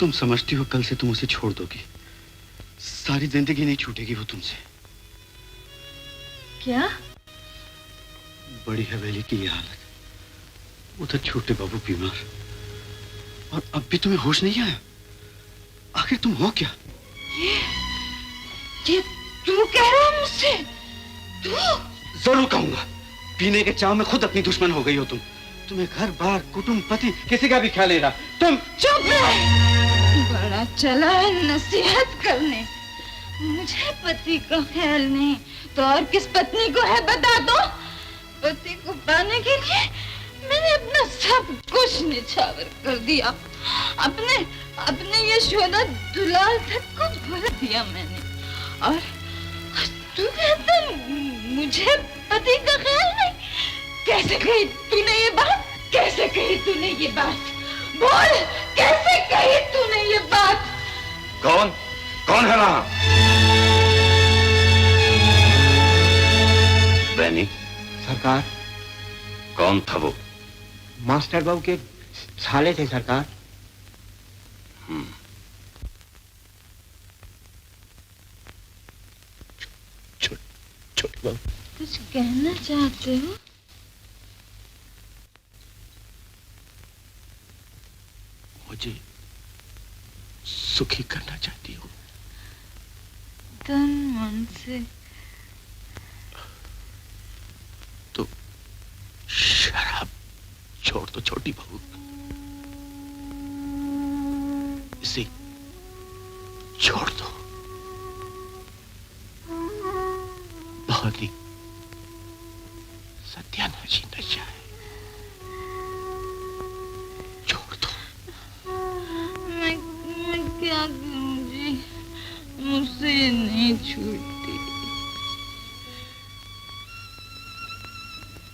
तुम समझती हो कल से तुम उसे छोड़ दोगी, सारी जिंदगी नहीं छूटेगी वो तुमसे। क्या? बड़ी हवेली की ये हालत, उधर छोटे बाबू बीमार, और अब भी तुम्हें होश नहीं आया? आखिर तुम हो क्या? ये तू कह रहा है मुझसे? तू? जरूर कहूंगा। पीने के चाव में खुद अपनी दुश्मन हो गई हो तुम। तुम्हें घर बार कुटुंब पति किसी का भी ख्याल नहीं रहा। तुम चुप रह। बड़ा चला है नसीहत करने। मुझे पति का ख्याल नहीं तो और किस पत्नी को है बता दो। पति को पाने के लिए मैंने अपना सब कुछ निछावर कर दिया। अपने यशोदा दुलाल तक को भूल दिया मैंने। और तू कहता मुझे पति का ख्याल नहीं? कैसे कही तूने ये बात? कैसे कही तूने ये बात? बोल, कैसे कही तूने ये बात? कौन है वहां? बहनी। सरकार। कौन था वो? मास्टर बाबू के साले थे सरकार। छोटे बाबू, कुछ कहना चाहते हो? मुझे सुखी करना चाहती हो? तन मन से। तो शराब छोड़ दो छोटी बहू, इसे छोड़ दो। बहुत ही सत्यानाशी नशा है, छोड़ दो। मैं क्या करूं जी, मुझसे नहीं छूटती।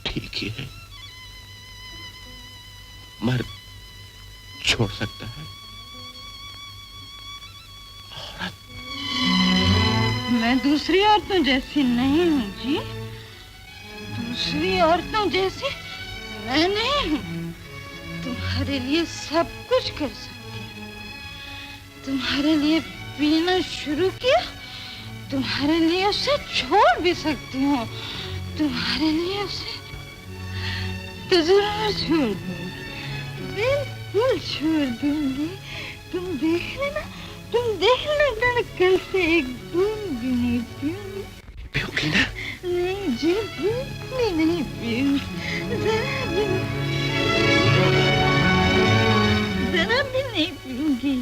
ठीक ही है, मर्द छोड़ सकता है, मैं दूसरी औरतों जैसी नहीं हूँ जी। दूसरी औरतों जैसी मैं नहीं हूँ। तुम्हारे लिए सब कुछ कर सकती हूँ। तुम्हारे लिए पीना शुरू किया, तुम्हारे लिए उसे छोड़ भी सकती हूँ। तुम्हारे लिए उसे तो जरूर छोड़ दूंगी, बिल्कुल छोड़ दूंगी। तुम देख लेना, कल से एक बूंद भी नहीं पीऊंगी। पियोगी ना? नहीं जी, बिल्कुल नहीं पीऊंगी। जरा भी नहीं पीऊंगी,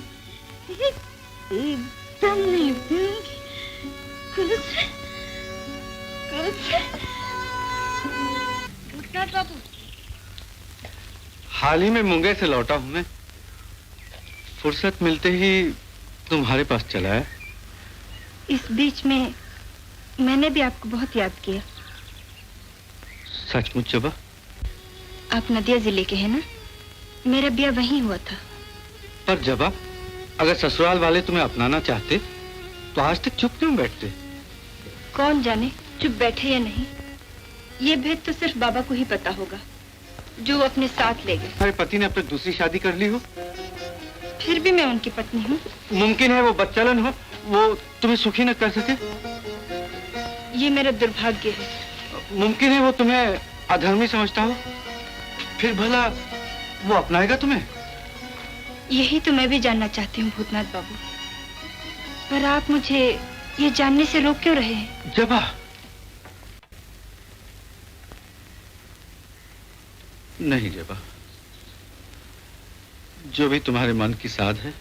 एकदम नहीं पीऊंगी। कल से बाबू। हाल ही में मुंगेर से लौटा हूं मैं। फुर्सत मिलते ही तुम्हारे पास चला है। इस बीच में मैंने भी आपको बहुत याद किया। सचमुच जबा? आप नदिया जिले के हैं ना? मेरा ब्याह वहीं हुआ था। पर जबा, अगर ससुराल वाले तुम्हें अपनाना चाहते तो आज तक चुप क्यों बैठते? कौन जाने चुप बैठे या नहीं। ये भेद तो सिर्फ बाबा को ही पता होगा, जो वो अपने साथ ले गए। तुम्हारे पति ने अपनी दूसरी शादी कर ली हो? फिर भी मैं उनकी पत्नी हूँ। मुमकिन है वो बच्चालन हो, वो तुम्हें सुखी न कर सके? ये मेरा दुर्भाग्य है। मुमकिन है वो तुम्हें अधर्मी समझता हो, फिर भला वो अपनाएगा तुम्हें? यही तो मैं भी जानना चाहती हूँ भूतनाथ बाबू, पर आप मुझे ये जानने से रोक क्यों रहे हैं? जबा, नहीं जबा, जो भी तुम्हारे मन की साध है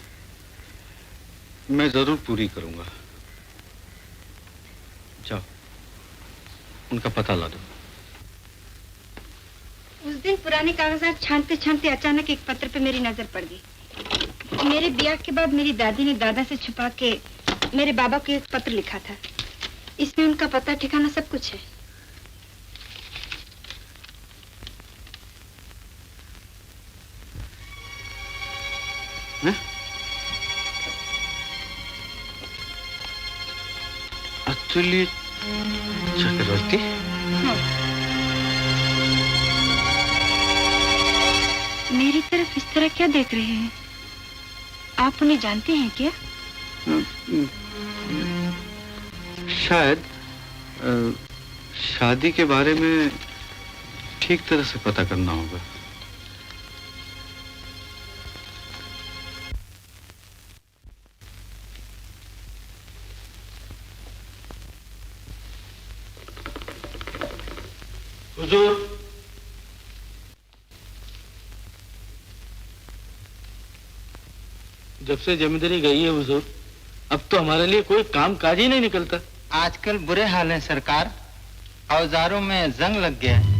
मैं जरूर पूरी करूंगा। जाओ, उनका पता ला दो। उस दिन पुराने कागजात छानते छानते अचानक एक पत्र पे मेरी नजर पड़ गई। मेरे ब्याह के बाद मेरी दादी ने दादा से छुपा के मेरे बाबा को एक पत्र लिखा था। इसमें उनका पता ठिकाना सब कुछ है। अतुल्य चक्रवर्ती? मेरी तरफ इस तरह क्या देख रहे हैं? आप उन्हें जानते हैं क्या? शायद शादी के बारे में ठीक तरह से पता करना होगा। हुजूर, जब से जमींदारी गई है हुजूर, अब तो हमारे लिए कोई काम काज ही नहीं निकलता। आजकल बुरे हाल हैं सरकार, औजारों में जंग लग गया है।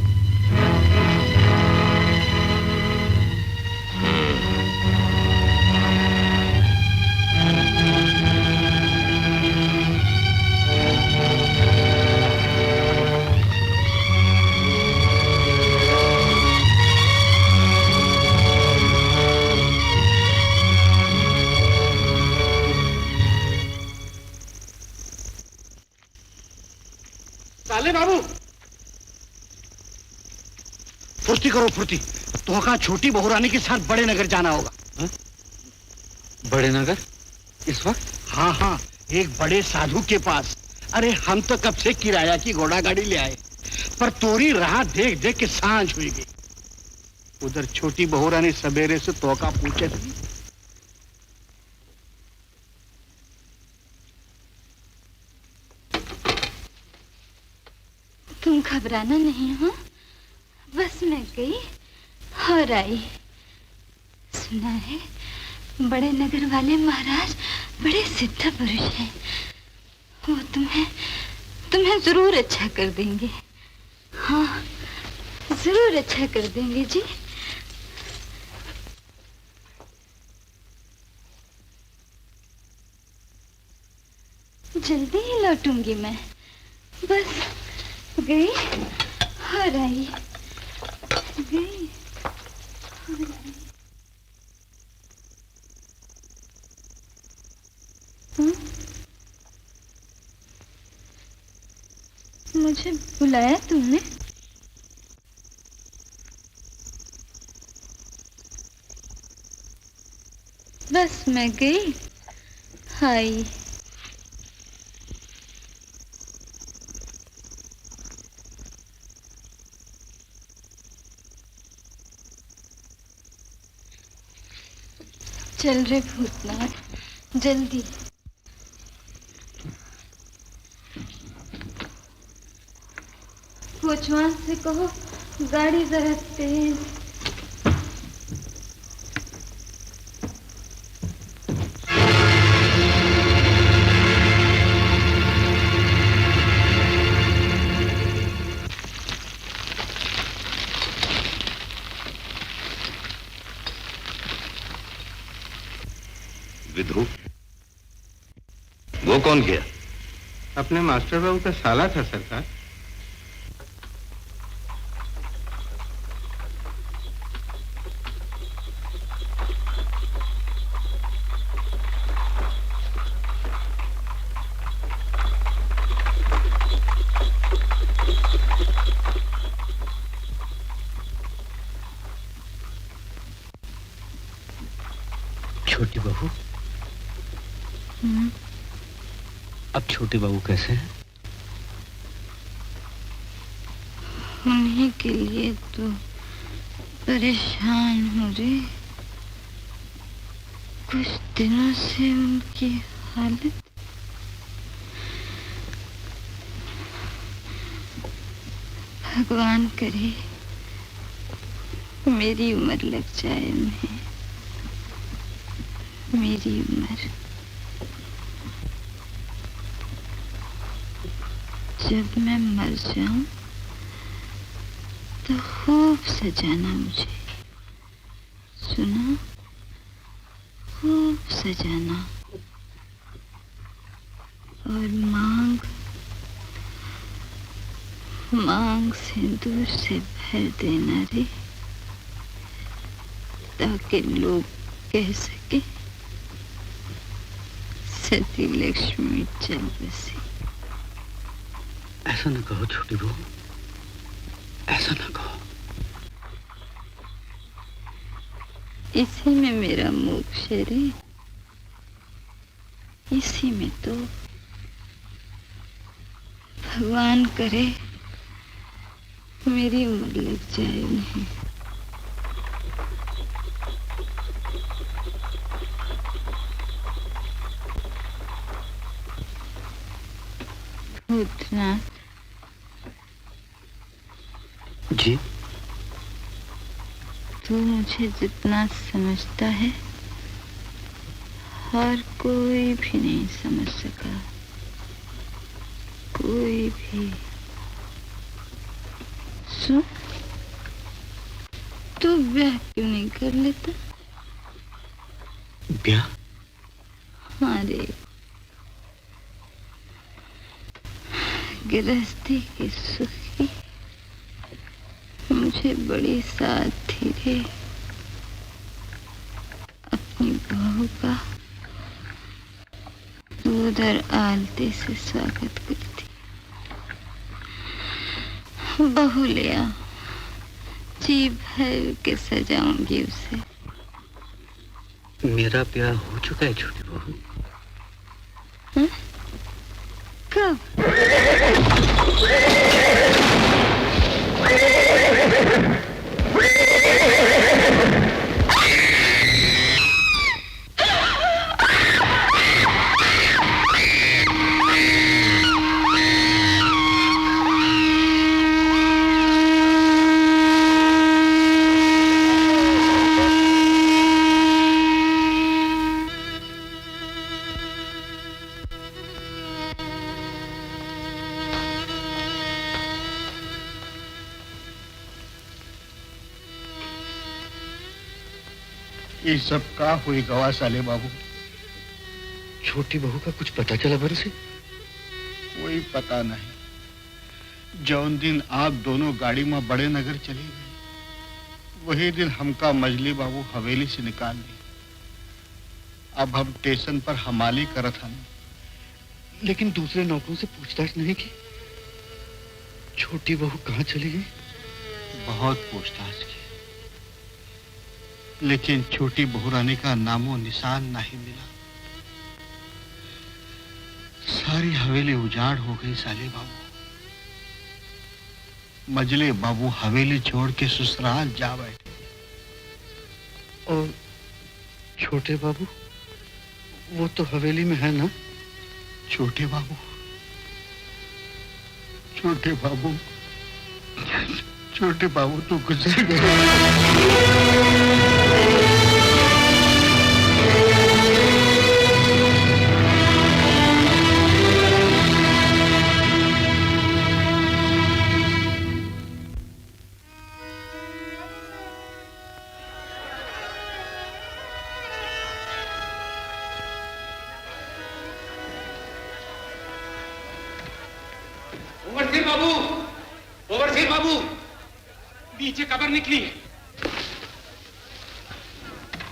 साले बाबू, फुर्ती करो फुर्ती। तो कहा छोटी बहुरानी के साथ बड़े नगर जाना होगा। हा? बड़े नगर इस वक्त? हाँ हाँ, एक बड़े साधु के पास। अरे हम तो कब से किराया की घोड़ा गाड़ी ले आए, पर तोरी राह देख देख के सांझ हुई गई। उधर छोटी बहुरानी सवेरे से तोका पूछे थी। तुम घबराना नहीं हो, बस मैं गई और आई। सुना है बड़े नगर वाले महाराज बड़े सिद्ध पुरुष हैं। वो तुम्हें जरूर अच्छा कर देंगे। हाँ, जरूर अच्छा कर देंगे जी। जल्दी ही लौटूंगी मैं, बस गई और आई, गई और आई। मुझे बुलाया तुमने? बस मैं गई, आई। चल रे भूतनाथ, जल्दी। कोचवान से कहो गाड़ी जरा तेज। विधु, वो कौन गया? अपने मास्टर बाबू का साला था सरकार। छोटी बहू, अब छोटे बाबू कैसे हैं? उन्हीं के लिए तो परेशान हूँ रे। कुछ दिनों से उनकी हालत भगवान करे मेरी उम्र लग जाए उन्हें, मेरी उम्र। जब मैं मर जाऊं तो खूब सजाना मुझे, सुना? खूब सजाना और मांग सिंदूर से भर देना रे, ताकि लोग कह सके सती लक्ष्मी चल बसी। ऐसा न कहो छोटी बहू, ऐसा न कहो। इसी में मेरा मोक्ष है रे, इसी में तो। भगवान करे मेरी उम्र लग जाए नहीं। भूतनाथ जी, तू मुझे जितना समझता है और कोई भी नहीं समझ सका, कोई भी। सुन, तू ब्याह क्यों नहीं कर लेता? ब्याह? हाँ रे, गृहस्थी की सुखी मुझे बड़ी साथ थी रे। अपनी बहू का उधर आलती से स्वागत करती। बहू लिया, जी भर के सजाऊंगी उसे। मेरा ब्याह हो चुका है छोटी बहू। हाँ? कब? ये सब का हुई गवा साले बाबू। छोटी बहू का कुछ पता चला भर से? कोई पता नहीं। जौन दिन आप दोनों गाड़ी में बड़े नगर चले गए, वही दिन हमका मजली बाबू हवेली से निकाल ली। अब हम स्टेशन पर हमाली करत हन। लेकिन दूसरे नौकरों से पूछताछ नहीं की। छोटी बहू कहाँ चली गई? बहुत पूछताछ की, लेकिन छोटी बहू रानी का नामो निशान नहीं मिला। सारी हवेली उजाड़ हो गई साले बाबू। मजले बाबू हवेली छोड़ के ससुराल जा बैठे। और छोटे बाबू, वो तो हवेली में है ना? छोटे बाबू, छोटे बाबू, छोटे बाबू तो गुजर गए। ओवरसीर बाबू, ओवरसीर बाबू, नीचे कब्र निकली है।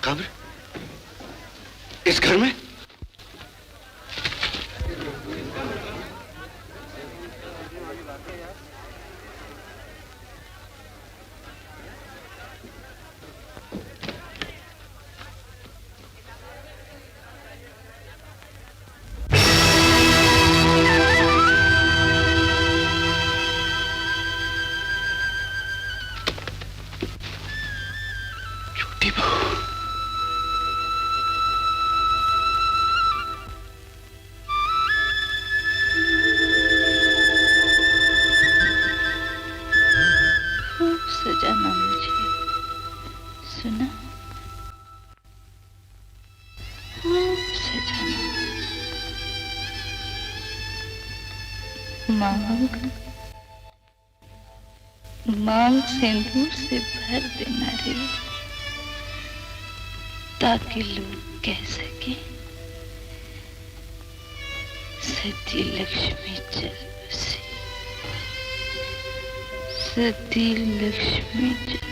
कब्र? इस घर में? सजाना मुझे, सुना? सजाना। मांग सिंदूर से भर देना रे, ताकि लोग कह सके सती लक्ष्मी चल बसी, सती लक्ष्मी चल